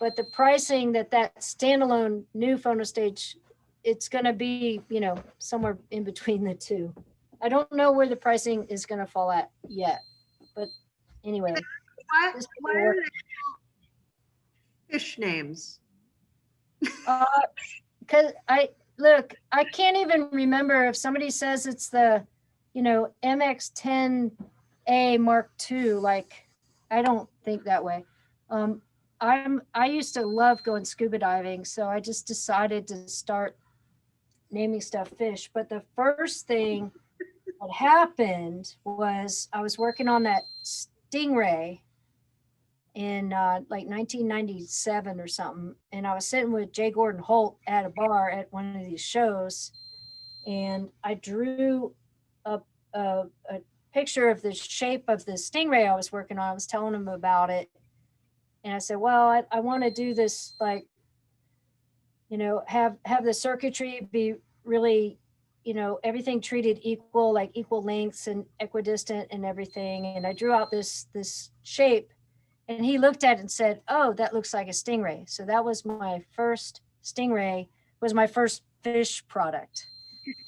but the pricing that standalone new phono stage, it's going to be, you know, somewhere in between the two. I don't know where the pricing is going to fall at yet, but anyway. What are the fish names? Because I can't even remember if somebody says it's the, you know, MX-10A Mark II. Like, I don't think that way. I used to love going scuba diving, so I just decided to start naming stuff fish. But the first thing that happened was I was working on that Stingray in like 1997 or something, and I was sitting with Jay Gordon Holt at a bar at one of these shows, and I drew a picture of the shape of the Stingray I was working on. I was telling him about it, and I said, well, I want to do this, like, you know, have the circuitry be really, you know, everything treated equal, like equal lengths and equidistant and everything. And I drew out this shape, and he looked at it and said, oh, that looks like a Stingray. So that was my first Stingray, was my first fish product.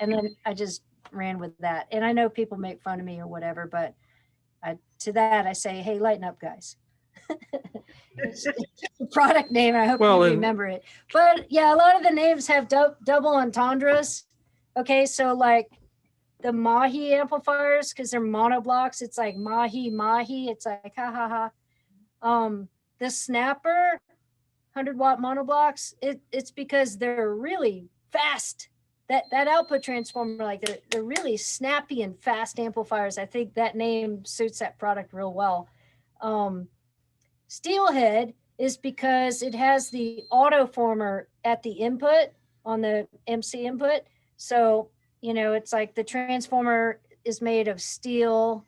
And then I just ran with that. And I know people make fun of me or whatever, but to that I say, hey, lighten up, guys. It's a product name. I hope you remember it. But yeah, a lot of the names have double entendres. Okay, so like the Mahi amplifiers, because they're monoblocks, it's like Mahi, Mahi. It's like ha ha ha. The Snapper 100-watt monoblocks, it's because they're really fast. That output transformer, like they're really snappy and fast amplifiers. I think that name suits that product real well. Steelhead is because it has the autoformer at the input on the MC input. So, it's like the transformer is made of steel.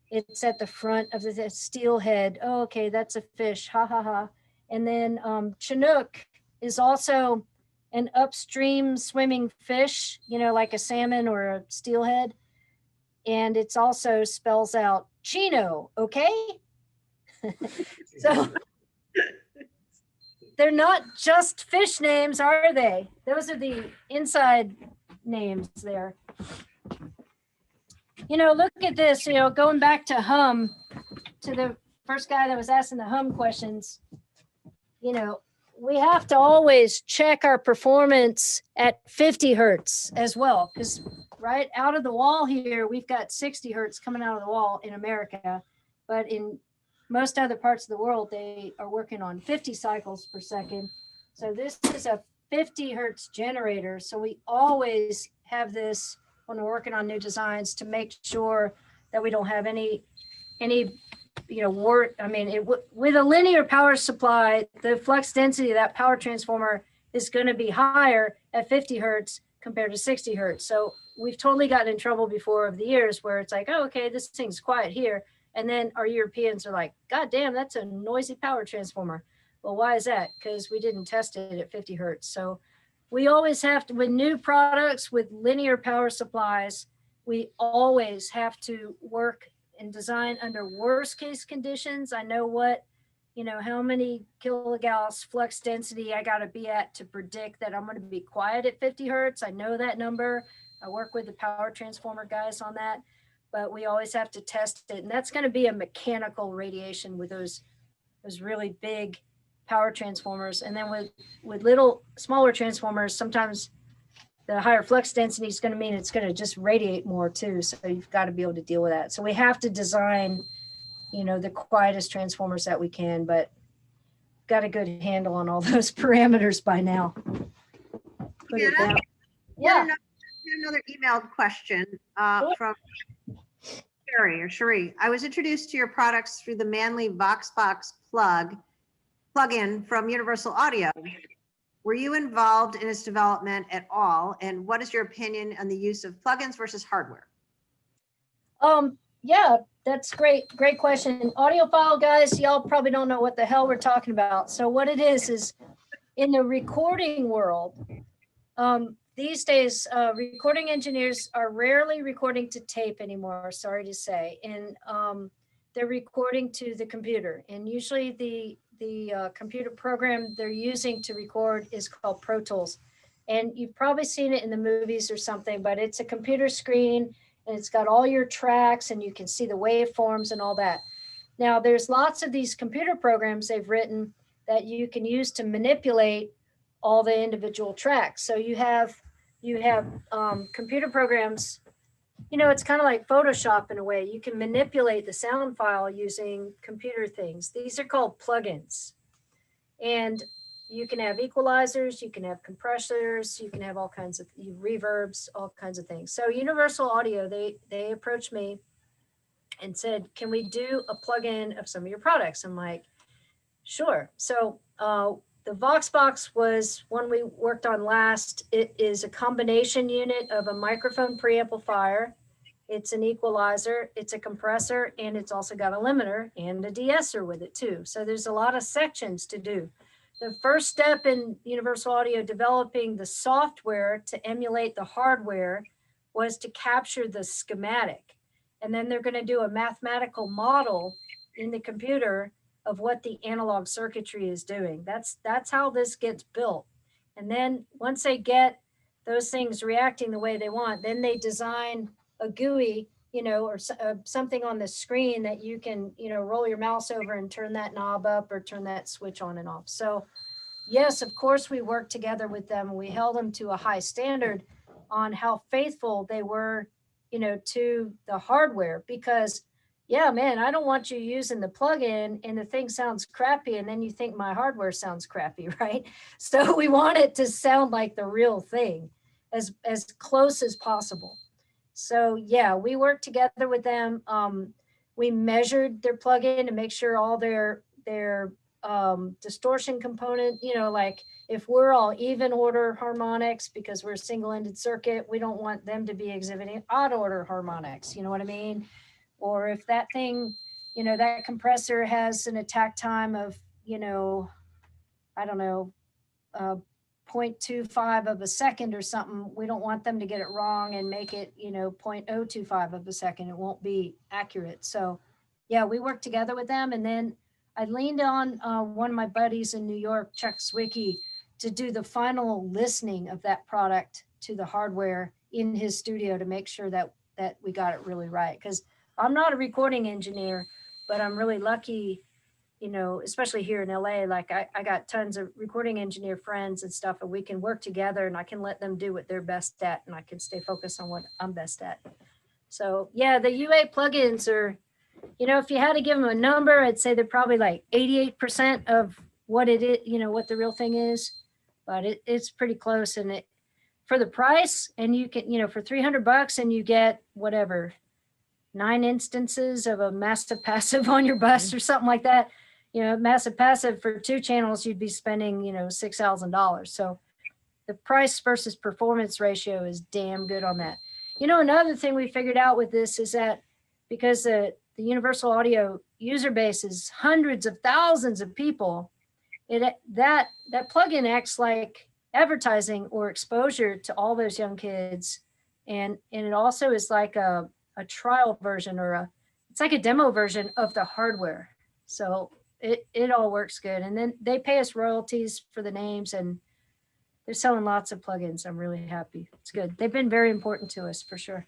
It's at the front of the steelhead. Oh, okay, that's a fish. Ha ha ha. And then Chinook is also an upstream swimming fish, like a salmon or a steelhead. And it's also spells out Chino, okay? So they're not just fish names, are they? Those are the inside names there. Look at this, going back to hum, to the first guy that was asking the hum questions. We have to always check our performance at 50 hertz as well, because right out of the wall here, we've got 60 hertz coming out of the wall in America, but in most other parts of the world, they are working on 50 cycles per second. So this is a 50 hertz generator. So we always have this when we're working on new designs to make sure that we don't have any with a linear power supply, the flux density of that power transformer is going to be higher at 50 hertz compared to 60 hertz. So we've totally gotten in trouble before over the years where it's like, oh, okay, this thing's quiet here. And then our Europeans are like, God damn, that's a noisy power transformer. Well, why is that? Because we didn't test it at 50 hertz. So we always have to, with new products, with linear power supplies, we always have to work and design under worst case conditions. I know how many kilogauss flux density I got to be at to predict that I'm going to be quiet at 50 hertz. I know that number. I work with the power transformer guys on that, but we always have to test it. And that's going to be a mechanical radiation with those really big power transformers. And then with little smaller transformers, sometimes the higher flux density is going to mean it's going to just radiate more too. So you've got to be able to deal with that. So we have to design, the quietest transformers that we can, but got a good handle on all those parameters by now. Put it down. Yeah. Another emailed question from Sherry or Cherie. I was introduced to your products through the Manley VoxBox plug-in from Universal Audio. Were you involved in its development at all? And what is your opinion on the use of plugins versus hardware? Yeah, that's great. Great question. Audiophile guys, y'all probably don't know what the hell we're talking about. So what it is in the recording world, these days, recording engineers are rarely recording to tape anymore, sorry to say. And they're recording to the computer. And usually the computer program they're using to record is called Pro Tools. And you've probably seen it in the movies or something, but it's a computer screen and it's got all your tracks and you can see the waveforms and all that. Now there's lots of these computer programs they've written that you can use to manipulate all the individual tracks. So you have computer programs, it's kind of like Photoshop in a way. You can manipulate the sound file using computer things. These are called plugins. And you can have equalizers, you can have compressors, you can have all kinds of reverbs, all kinds of things. So Universal Audio, they approached me and said, can we do a plugin of some of your products? I'm like, sure. So the VoxBox was one we worked on last. It is a combination unit of a microphone preamplifier. It's an equalizer, it's a compressor, and it's also got a limiter and a de-esser with it too. So there's a lot of sections to do. The first step in Universal Audio developing the software to emulate the hardware was to capture the schematic. And then they're going to do a mathematical model in the computer of what the analog circuitry is doing. That's how this gets built. And then once they get those things reacting the way they want, then they design a GUI, or something on the screen that you can, roll your mouse over and turn that knob up or turn that switch on and off. So yes, of course we worked together with them. We held them to a high standard, on how faithful they were, you know, to the hardware. Because yeah, man, I don't want you using the plugin and the thing sounds crappy and then you think my hardware sounds crappy, right? So we want it to sound like the real thing as close as possible. So yeah, we worked together with them. We measured their plugin to make sure all their distortion component, you know, like if we're all even order harmonics because we're a single-ended circuit, we don't want them to be exhibiting odd order harmonics, you know what I mean? Or if that thing, you know, that compressor has an attack time of, you know, I don't know, 0.25 of a second or something, we don't want them to get it wrong and make it, you know, 0.025 of a second. It won't be accurate. So yeah, we worked together with them. And then I leaned on one of my buddies in New York, Chuck Zwicky, to do the final listening of that product to the hardware in his studio to make sure that we got it really right. Because I'm not a recording engineer, but I'm really lucky, you know, especially here in LA, like I got tons of recording engineer friends and stuff, and we can work together and I can let them do what they're best at and I can stay focused on what I'm best at. So yeah, the UA plugins are, you know, if you had to give them a number, I'd say they're probably like 88% of what it is, you know, what the real thing is, but it's pretty close. And it, for the price, and you can, you know, for $300 and you get whatever, 9 instances of a massive passive on your bus or something like that. You know, massive passive for 2 channels, you'd be spending, you know, $6,000. So the price versus performance ratio is damn good on that. You know, another thing we figured out with this is that because the universal audio user base is hundreds of thousands of people, that plugin acts like advertising or exposure to all those young kids. And it also is like a trial version or it's like a demo version of the hardware. So it all works good. And then they pay us royalties for the names and they're selling lots of plugins. I'm really happy. It's good. They've been very important to us for sure.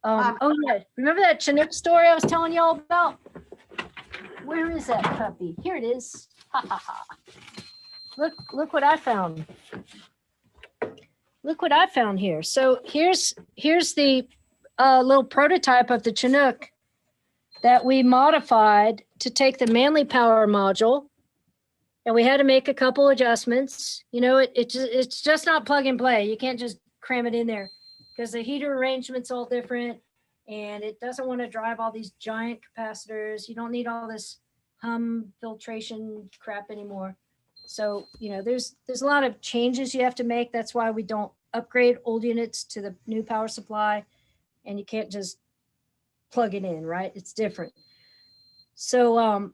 Oh yeah, remember that Chinook story I was telling y'all about? Where is that puppy? Here it is. Ha ha ha. Look what I found. Look what I found here. So here's the little prototype of the Chinook that we modified to take the Manley power module, and we had to make a couple adjustments. You know, it's just not plug and play. You can't just cram it in there because the heater arrangement's all different and it doesn't want to drive all these giant capacitors. You don't need all this hum filtration crap anymore. So, you know, there's a lot of changes you have to make. That's why we don't upgrade old units to the new power supply, and you can't just plug it in, right? It's different. So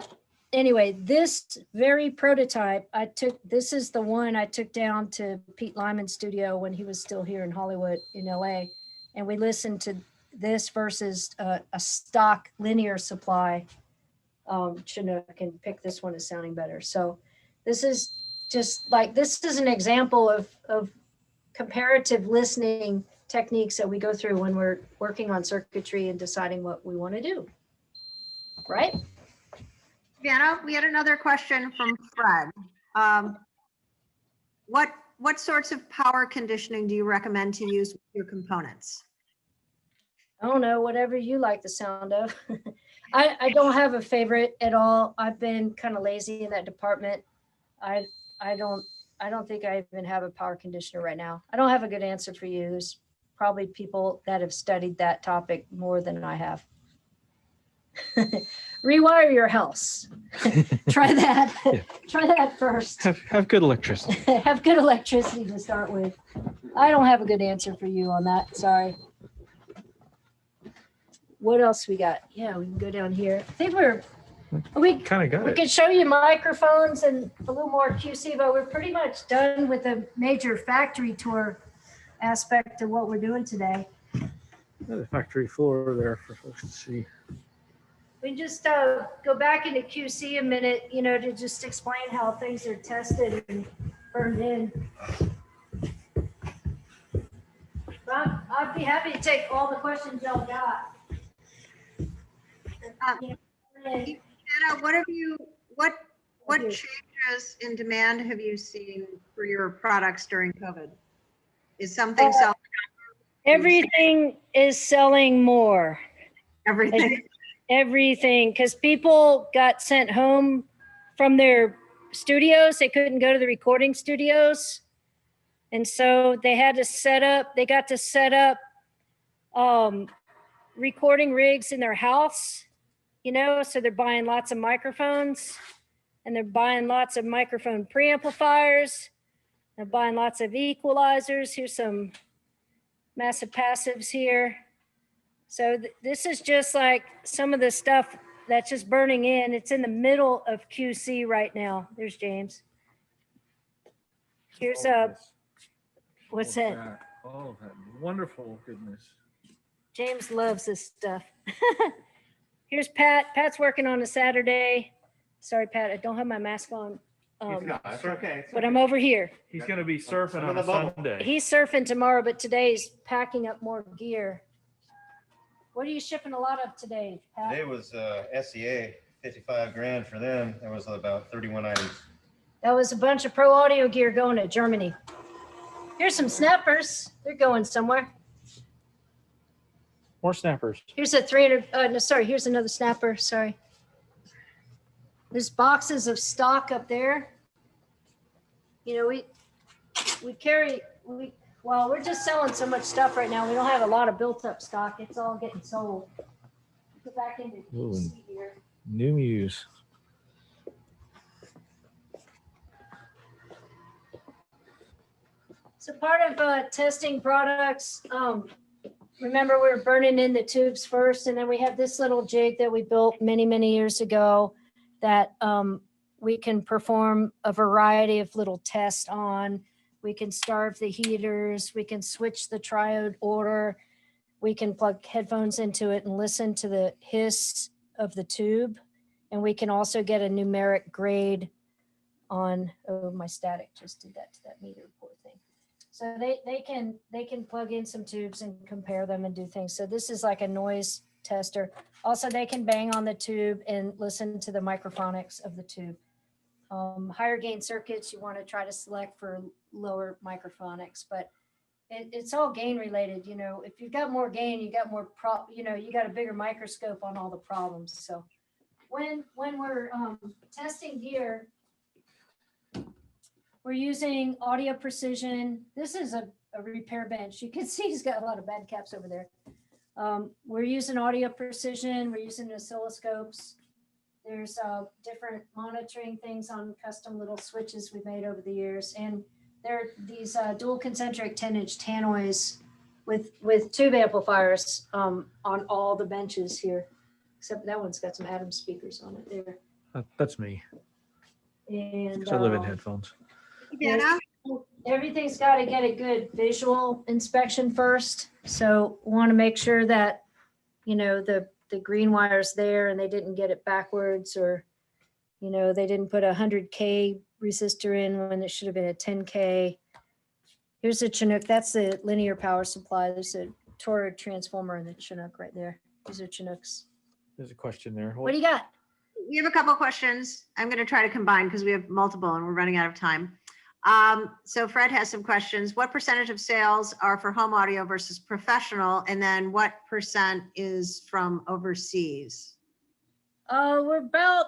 anyway, this very prototype, this is the one I took down to Pete Lyman's studio when he was still here in Hollywood in LA. And we listened to this versus a stock linear supply Chinook and picked this one as sounding better. So this is just like, this is an example of comparative listening techniques that we go through when we're working on circuitry and deciding what we want to do, right? EveAnna, we had another question from Fred. What sorts of power conditioning do you recommend to use with your components? I don't know, whatever you like the sound of. I don't have a favorite at all. I've been kind of lazy in that department. I don't think I even have a power conditioner right now. I don't have a good answer for you. There's probably people that have studied that topic more than I have. Rewire your house. Try that. Yeah. Try that first. Have good electricity. Have good electricity to start with. I don't have a good answer for you on that. Sorry. What else we got? Yeah, we can go down here. I think we Kind of got we it. could show you microphones and a little more QC, but we're pretty much done with the major factory tour aspect of what we're doing today. The factory floor there for folks to see. We just go back into QC a minute, you know, to just explain how things are tested and burned in. But I'd be happy to take all the questions y'all got. EveAnna, what changes in demand have you seen for your products during COVID? Is something selling Everything is selling more. everything? Everything, because people got sent home from their studios. They couldn't go to the recording studios. And so they got to set up recording rigs in their house, so they're buying lots of microphones and they're buying lots of microphone preamplifiers. They're buying lots of equalizers. Here's some massive passives here. So this is just like some of the stuff that's just burning in. It's in the middle of QC right now. There's James. Here's what's that? Oh, that wonderful goodness. James loves this stuff. Here's Pat. Pat's working on a Saturday. Sorry, Pat, I don't have my mask on. That's okay. But I'm over here. He's going to be surfing on a Sunday. He's surfing tomorrow, but today's packing up more gear. What are you shipping a lot of today, Pat? Today was SEA, 55 grand for them. There was about 31 items. That was a bunch of pro audio gear going to Germany. Here's some snappers. They're going somewhere. More snappers. Here's a 300, here's another snapper, sorry. There's boxes of stock up there. We carry, we're just selling so much stuff right now. We don't have a lot of built up stock. It's all getting sold. Go back into QC here. New Muse. So part of testing products, remember we were burning in the tubes first, and then we have this little jig that we built many, many years ago that we can perform a variety of little tests on. We can starve the heaters, we can switch the triode order, we can plug headphones into it and listen to the hiss of the tube. And we can also get a numeric grade on, my static just did that to that meter report thing. So they can plug in some tubes and compare them and do things. So this is like a noise tester. Also, they can bang on the tube and listen to the microphonics of the tube. Higher gain circuits, you want to try to select for lower microphonics, but it's all gain related. If you've got more gain, you got more you got a bigger microscope on all the problems. So when we're testing gear, we're using Audio Precision. This is a repair bench. You can see he's got a lot of bad caps over there. We're using Audio Precision. We're using oscilloscopes. There's different monitoring things on custom little switches we've made over the years. And there are these dual concentric 10-inch tannoys with tube amplifiers on all the benches here, except that one's got some Atom speakers on it there. That's me. And I live in headphones. EveAnna? Everything's got to get a good visual inspection first. So we want to make sure that, the green wire's there and they didn't get it backwards, or, they didn't put a 100K resistor in when it should have been a 10K. Here's a Chinook. That's the linear power supply. There's a toroid transformer in the Chinook right there. These are Chinooks. There's a question there. What do you got? We have a couple questions. I'm going to try to combine because we have multiple and we're running out of time. So Fred has some questions. What percentage of sales are for home audio versus professional? And then what percent is from overseas? We're about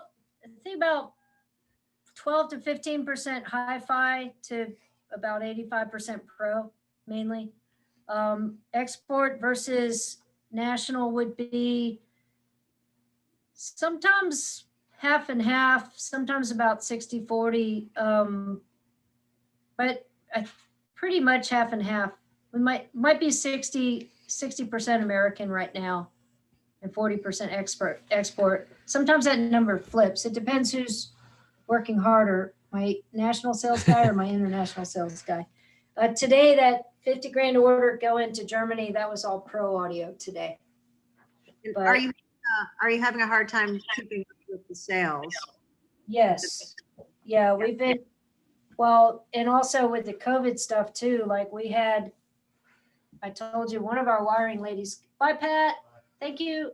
12 to 15% hi-fi to about 85% pro, mainly. Export versus national would be sometimes half and half, sometimes about 60-40. But pretty much half and half. We might be 60% American right now and 40% export. Sometimes that number flips. It depends who's working harder, my national sales guy or my international sales guy. Today, that 50 grand order going to Germany, that was all pro audio today. But Are you having a hard time keeping up with the sales? yes. Yeah, we've been, well, and also with the COVID stuff too, like we had, I told you, one of our wiring ladies, bye Pat, thank you.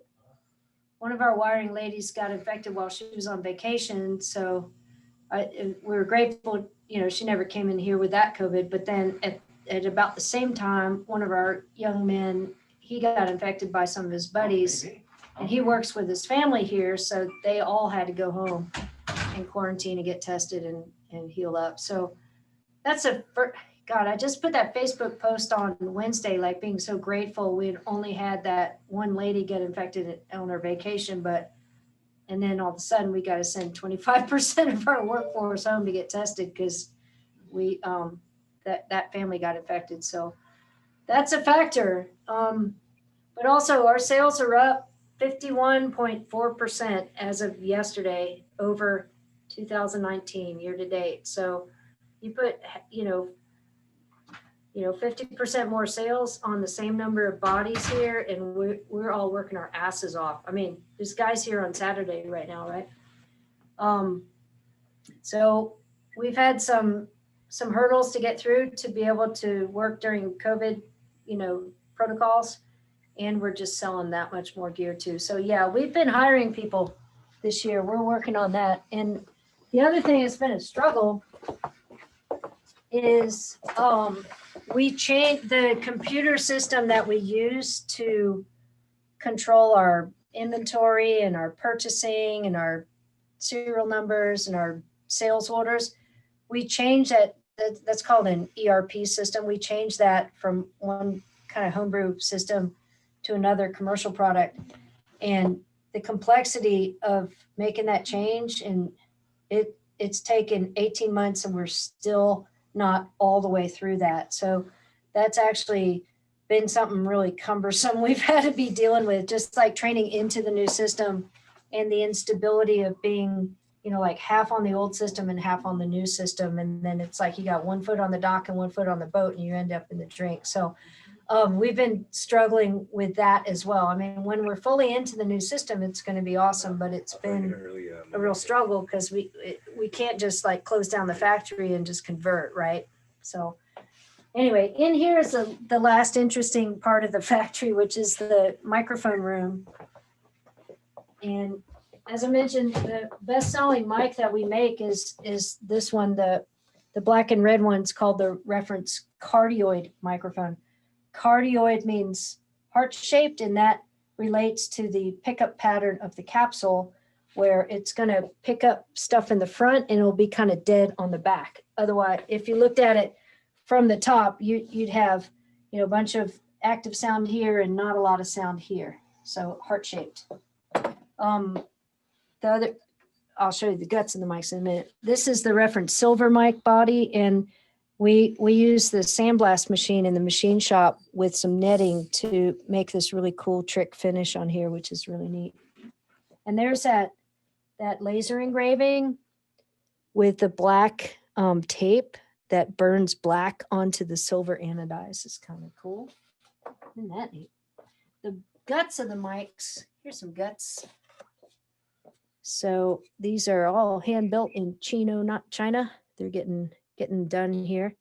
One of our wiring ladies got infected while she was on vacation. So we were grateful, she never came in here with that COVID, but then at about the same time, one of our young men, he got infected by some of his buddies, and he works with his family here, so they all had to go home and quarantine and get tested and heal up. So that's God, I just put that Facebook post on Wednesday, like being so grateful. We'd only had that one lady get infected on her vacation, and then all of a sudden we got to send 25% of our workforce home to get tested because that family got infected. So that's a factor. But also our sales are up 51.4% as of yesterday over 2019 year to date. So you put, 50% more sales on the same number of bodies here, and we're all working our asses off. I mean, there's guys here on Saturday right now, right? So we've had some hurdles to get through to be able to work during COVID, protocols, and we're just selling that much more gear too. So yeah, we've been hiring people this year. We're working on that. And the other thing that's been a struggle is we changed the computer system that we use to control our inventory and our purchasing and our serial numbers and our sales orders. We changed that. That's called an ERP system. We changed that from one kind of homebrew system to another commercial product. And the complexity of making that change, and it's taken 18 months and we're still not all the way through that. So that's actually been something really cumbersome we've had to be dealing with, just like training into the new system and the instability of being, like half on the old system and half on the new system. And then it's like you got 1 foot on the dock and 1 foot on the boat and you end up in the drink. So we've been struggling with that as well. I mean, when we're fully into the new system, it's going to be awesome, but it's been a real struggle because we can't just like close down the factory and just convert, right? So anyway, in here is the last interesting part of the factory, which is the microphone room. And as I mentioned, the best-selling mic that we make is this one, the black and red one's called the reference Cardioid microphone. Cardioid means heart-shaped, and that relates to the pickup pattern of the capsule, where it's going to pick up stuff in the front and it'll be kind of dead on the back. Otherwise, if you looked at it from the top, you'd have a bunch of active sound here and not a lot of sound here. So heart-shaped. The other, I'll show you the guts of the mics in a minute. This is the reference silver mic body, and we use the sandblast machine in the machine shop with some netting to make this really cool trick finish on here, which is really neat. And there's that laser engraving with the black tape that burns black onto the silver anodized. Is kind of cool. Isn't that neat? The guts of the mics, here's some guts. So these are all hand built in Chino, not China. They're getting done here.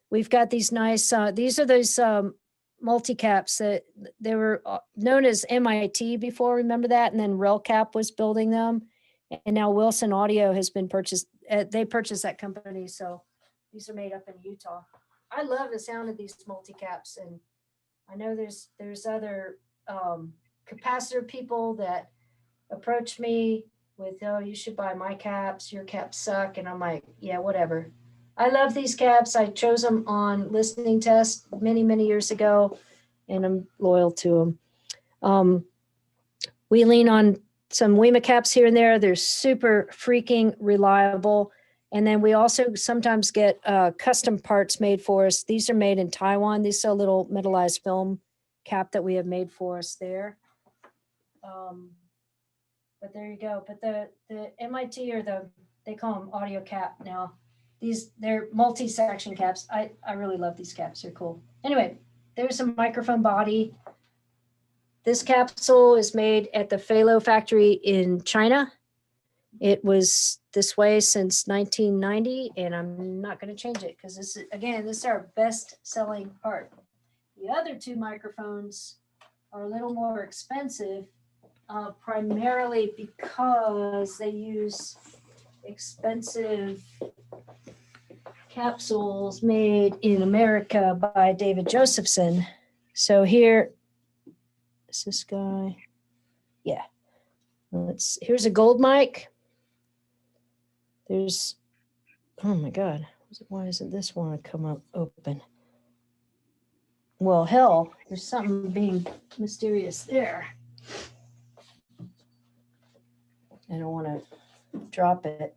We've got these nice, these are those multi-caps that they were known as MIT before, remember that? And then RelCap was building them. And now Wilson Audio has been purchased. They purchased that company. So these are made up in Utah. I love the sound of these multi-caps. And I know there's other capacitor people that approach me with, oh, you should buy my caps, your caps suck. And I'm like, yeah, whatever. I love these caps. I chose them on listening tests many, many years ago, and I'm loyal to them. We lean on some WEMA caps here and there. They're super freaking reliable. And then we also sometimes get custom parts made for us. These are made in Taiwan. These are a little metallized film cap that we have made for us there. But there you go. But the MIT they call them audio cap now. They're multi-section caps. I really love these caps. They're cool. Anyway, there's a microphone body. This capsule is made at the Felo factory in China. It was this way since 1990, and I'm not going to change it because this is our best-selling part. The other two microphones are a little more expensive, primarily because they use expensive capsules made in America by David Josephson. So here is this guy. Yeah. Here's a gold mic. There's, oh my God, why doesn't this want to come up open? Well, hell, there's something being mysterious there. I don't want to drop it.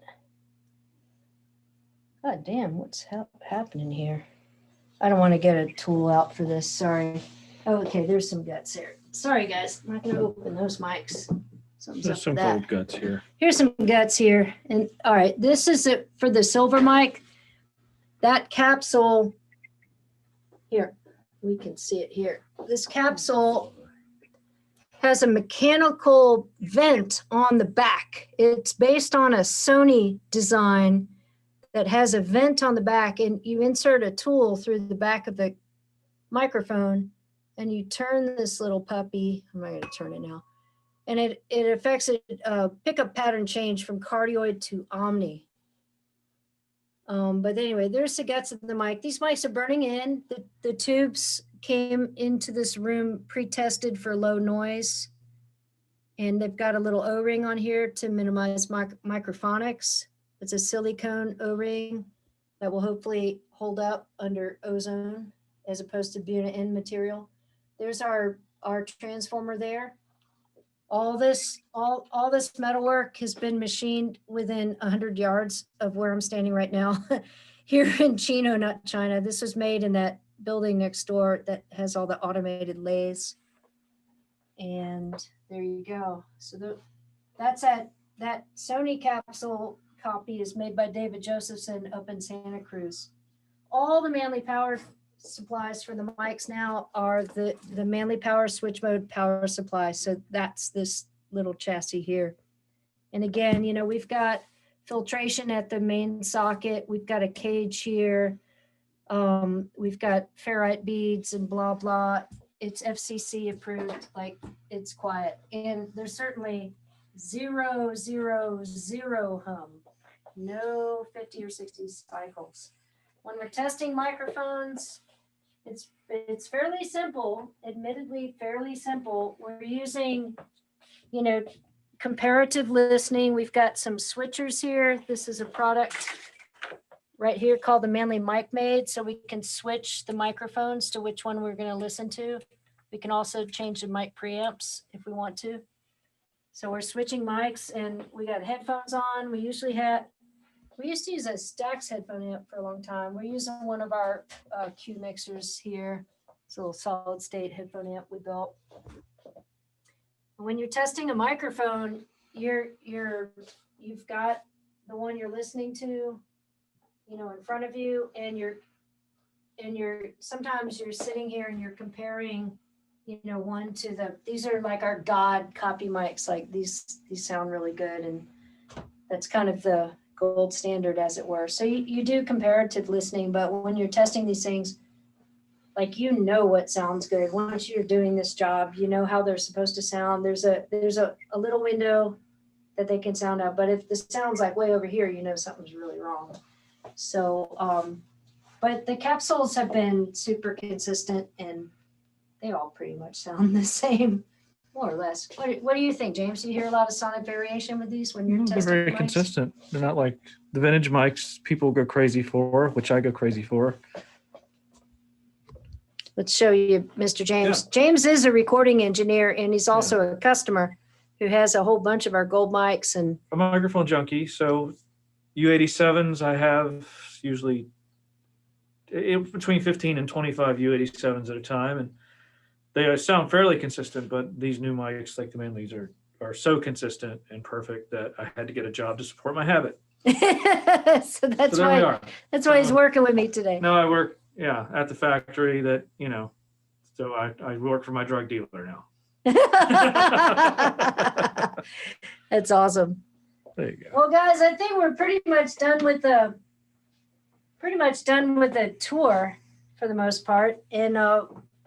God damn, what's happening here? I don't want to get a tool out for this, sorry. Oh, okay, there's some guts there. Sorry, guys, I'm not going to open those mics. Something's There's up some with that. gold guts here. Here's some guts here. And all right, this is it for the silver mic. That capsule, here, we can see it here. This capsule has a mechanical vent on the back. It's based on a Sony design that has a vent on the back, and you insert a tool through the back of the microphone and you turn this little puppy. I'm not going to turn it now. And it affects a pickup pattern change from cardioid to omni. But anyway, there's the guts of the mic. These mics are burning in. The tubes came into this room pre-tested for low noise. And they've got a little O-ring on here to minimize microphonics. It's a silicone O-ring that will hopefully hold up under ozone as opposed to being an end material. There's our transformer there. All this metalwork has been machined within 100 yards of where I'm standing right now, here in Chino, not China. This was made in that building next door that has all the automated lathes. And there you go. So that's that Sony capsule copy is made by David Josephson up in Santa Cruz. All the Manley power supplies for the mics now are the Manley power switch mode power supply. So that's this little chassis here. And again, we've got filtration at the main socket. We've got a cage here. We've got ferrite beads and blah, blah. It's FCC approved, like it's quiet. And there's certainly 0, 0, 0 hum. No 50 or 60 cycles. When we're testing microphones, it's fairly simple, admittedly fairly simple. We're using, comparative listening. We've got some switchers here. This is a product right here called the Manley Mic Made, so we can switch the microphones to which one we're going to listen to. We can also change the mic preamps if we want to. So we're switching mics, and we got headphones on. We used to use a Stax headphone amp for a long time. We're using one of our Q mixers here. It's a little solid state headphone amp we built. When you're testing a microphone, you've got the one you're listening to, in front of you, and sometimes you're sitting here and you're comparing, one to these are like our God copy mics. Like these sound really good, and that's kind of the gold standard, as it were. So you do comparative listening, but when you're testing these things, like what sounds good. Once you're doing this job, how they're supposed to sound. There's a little window that they can sound out, but if the sound's like way over here, something's really wrong. So, but the capsules have been super consistent, and they all pretty much sound the same, more or less. What do you think, James? Do you hear a lot of sonic variation with these when you're They're testing very mics? consistent. They're not like the vintage mics people go crazy for, which I go crazy for. Let's show you Mr. James. Yeah. James is a recording engineer, and he's also a customer who has a whole bunch of our gold mics. And I'm a microphone junkie, so U87s I have usually between 15 and 25 U87s at a time, and they sound fairly consistent, but these new mics, like the Manleys, are so consistent and perfect that I had to get a job to support my habit. so that's why he's working with me today. No, I work at the factory that, so I work for my drug dealer now. That's awesome. There you go. Well, guys, I think we're pretty much done with the tour for the most part, and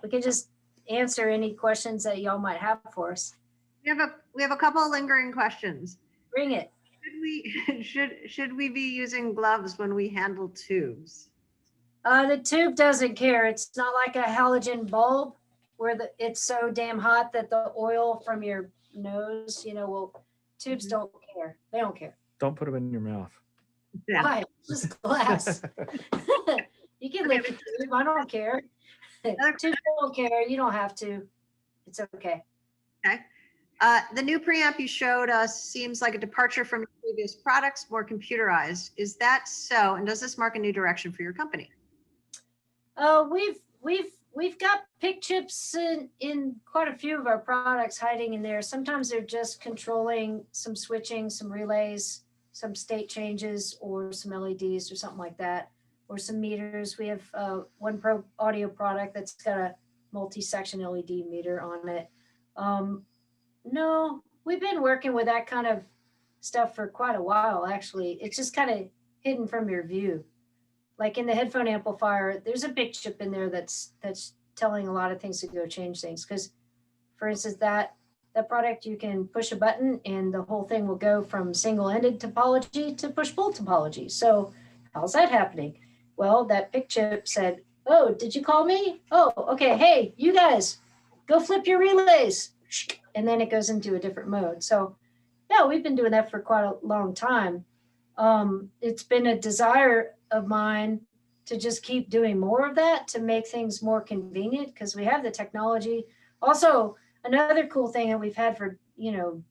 we can just answer any questions that y'all might have for us. We have a couple of lingering questions. Bring it. Should Should we be using gloves when we handle tubes? The tube doesn't care. It's not like a halogen bulb where it's so damn hot that the oil from your nose, tubes don't care. They don't care. Don't put them in your mouth. Yeah. Why? It's just glass. You can lick a tube. I don't care. Tubes don't care. You don't have to. It's okay. The new preamp you showed us seems like a departure from your previous products, more computerized. Is that so? And does this mark a new direction for your company? We've got PIC chips in quite a few of our products hiding in there. Sometimes they're just controlling some switching, some relays, some state changes, or some LEDs or something like that, or some meters. We have one pro audio product that's got a multi-section LED meter on it. No, we've been working with that kind of stuff for quite a while, actually. It's just kind of hidden from your view. Like in the headphone amplifier, there's a big chip in there that's telling a lot of things to go change things. Because, for instance, that product, you can push a button and the whole thing will go from single-ended topology to push-pull topology. So how's that happening? Well, that big chip said, oh, did you call me? Oh, okay. Hey, you guys, go flip your relays. And then it goes into a different mode. So yeah, we've been doing that for quite a long time. It's been a desire of mine to just keep doing more of that to make things more convenient because we have the technology. Also, another cool thing that we've had for, 2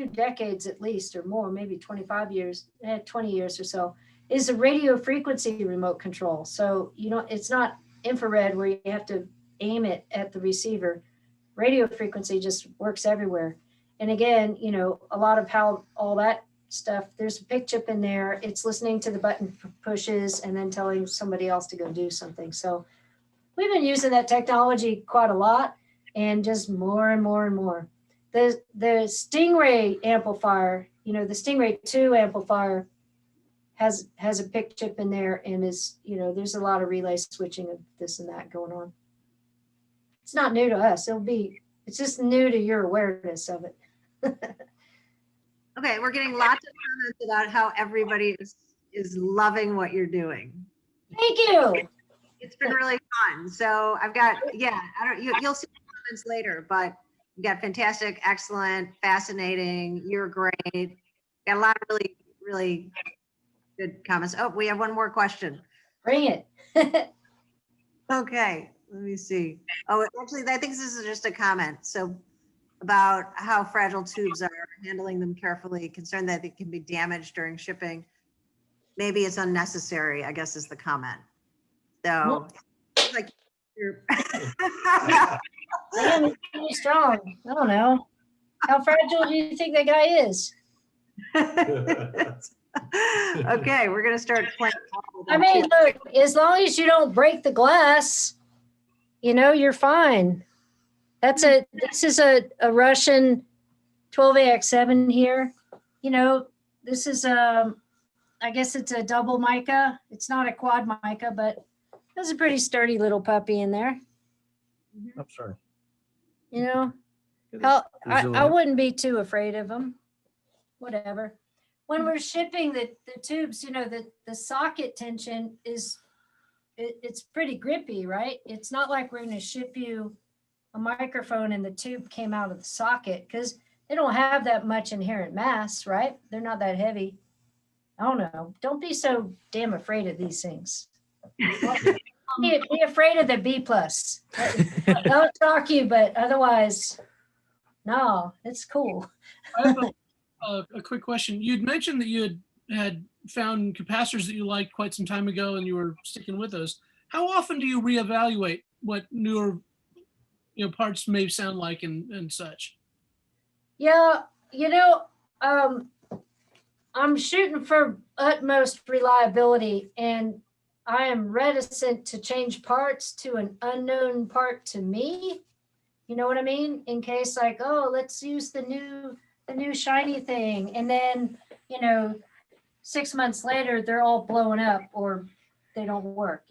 decades at least or more, maybe 25 years, 20 years or so, is a radio frequency remote control. So, it's not infrared where you have to aim it at the receiver. Radio frequency just works everywhere. And again, a lot of how all that stuff, there's a PIC chip in there. It's listening to the button pushes and then telling somebody else to go do something. So we've been using that technology quite a lot and just more and more and more. The Stingray amplifier, the Stingray 2 amplifier has a PIC chip in there and is, there's a lot of relay switching of this and that going on. It's not new to us. It's just new to your awareness of it. Okay, we're getting lots of comments about how everybody is loving what you're doing. Thank you. It's been really fun. So I've got, you'll see comments later, but you got fantastic, excellent, fascinating, you're great. Got a lot of really, really good comments. Oh, we have one more question. Bring it. Okay, let me see. Oh, actually, I think this is just a comment. So about how fragile tubes are, handling them carefully, concerned that they can be damaged during shipping. Maybe it's unnecessary, I guess is the comment. So, like you're Damn, it's really strong. I don't know. How fragile do you think that guy is? Okay, we're gonna start playing. I mean, look, as long as you don't break the glass, you're fine. This is a Russian 12AX7 here. This is I guess it's a double mica. It's not a quad mica, but there's a pretty sturdy little puppy in there. I'm sorry. I wouldn't be too afraid of them. Whatever. When we're shipping the tubes, the socket tension it's pretty grippy, right? It's not like we're going to ship you a microphone and the tube came out of the socket because they don't have that much inherent mass, right? They're not that heavy. I don't know. Don't be so damn afraid of these things. Be afraid of the B plus. Don't shock you, but otherwise, no, it's cool. I have a quick question. You'd mentioned that you had found capacitors that you liked quite some time ago and you were sticking with those. How often do you reevaluate what newer parts may sound like and such? Yeah, I'm shooting for utmost reliability and I am reticent to change parts to an unknown part to me. You know what I mean? In case like, oh, let's use the new shiny thing. And then, 6 months later, they're all blowing up or they don't work.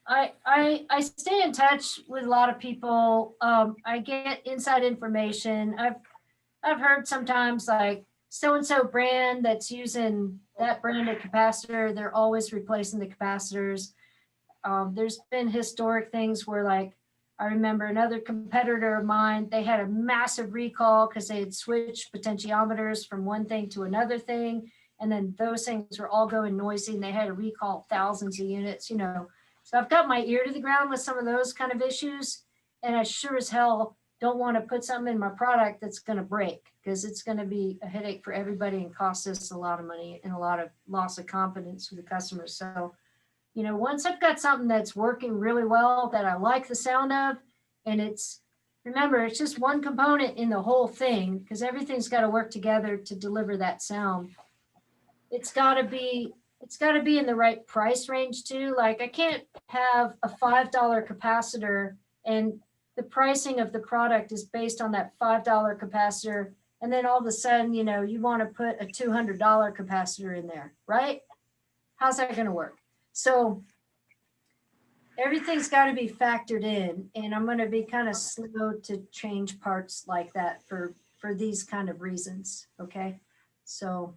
I stay in touch with a lot of people. I get inside information. I've heard sometimes like so-and-so brand that's using that brand of capacitor, they're always replacing the capacitors. There's been historic things where, like, I remember another competitor of mine, they had a massive recall because they had switched potentiometers from one thing to another thing. And then those things were all going noisy and they had to recall thousands of units, you know. So I've got my ear to the ground with some of those kind of issues. And I sure as hell don't want to put something in my product that's going to break, because it's going to be a headache for everybody and cost us a lot of money and a lot of loss of confidence for the customers. So, you know, once I've got something that's working really well, that I like the sound of, and it's, remember, it's just one component in the whole thing, because everything's got to work together to deliver that sound. It's got to be in the right price range too. Like, I can't have a $5 capacitor and the pricing of the product is based on that $5 capacitor. And then all of a sudden, you know, you want to put a $200 capacitor in there, right? How's that going to work? So everything's got to be factored in, and I'm going to be kind of slow to change parts like that for these kind of reasons. Okay. So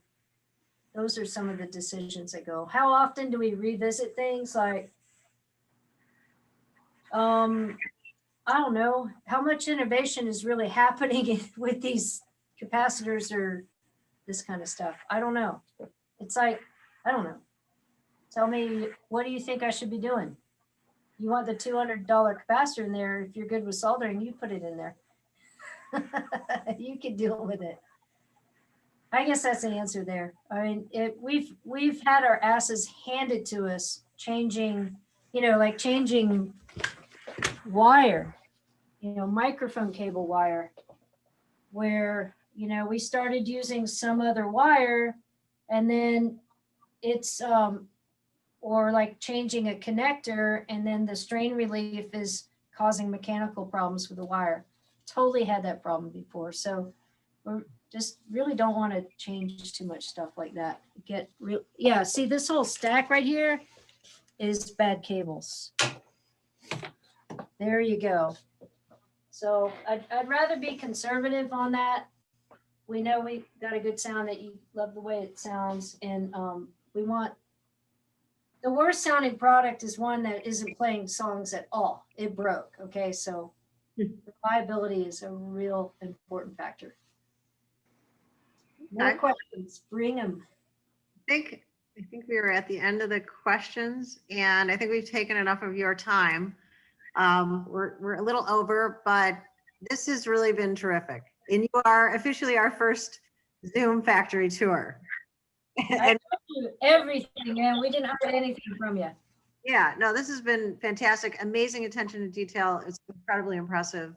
those are some of the decisions that go. How often do we revisit things? Like, I don't know how much innovation is really happening with these capacitors or this kind of stuff. I don't know. It's like, I don't know. Tell me, what do you think I should be doing? You want the $200 capacitor in there. If you're good with soldering, you put it in there. You can deal with it. I guess that's the answer there. I mean, we've had our asses handed to us changing, you know, like changing wire, you know, microphone cable wire, where, you know, we started using some other wire, and then it's, or like changing a connector, and then the strain relief is causing mechanical problems with the wire. Totally had that problem before. So we're just really don't want to change too much stuff like that. Get real. Yeah. See, this whole stack right here is bad cables. There you go. So I'd rather be conservative on that. We know we got a good sound, that you love the way it sounds. And we want, the worst sounding product is one that isn't playing songs at all. It broke. Okay. So reliability is a real important factor. More questions, bring them. I think we were at the end of the questions, and I think we've taken enough of your time. We're a little over, but this has really been terrific. And you are officially our first Zoom factory tour. I told you everything, man. We didn't hide anything from you. Yeah, no, this has been fantastic. Amazing attention to detail. It's incredibly impressive.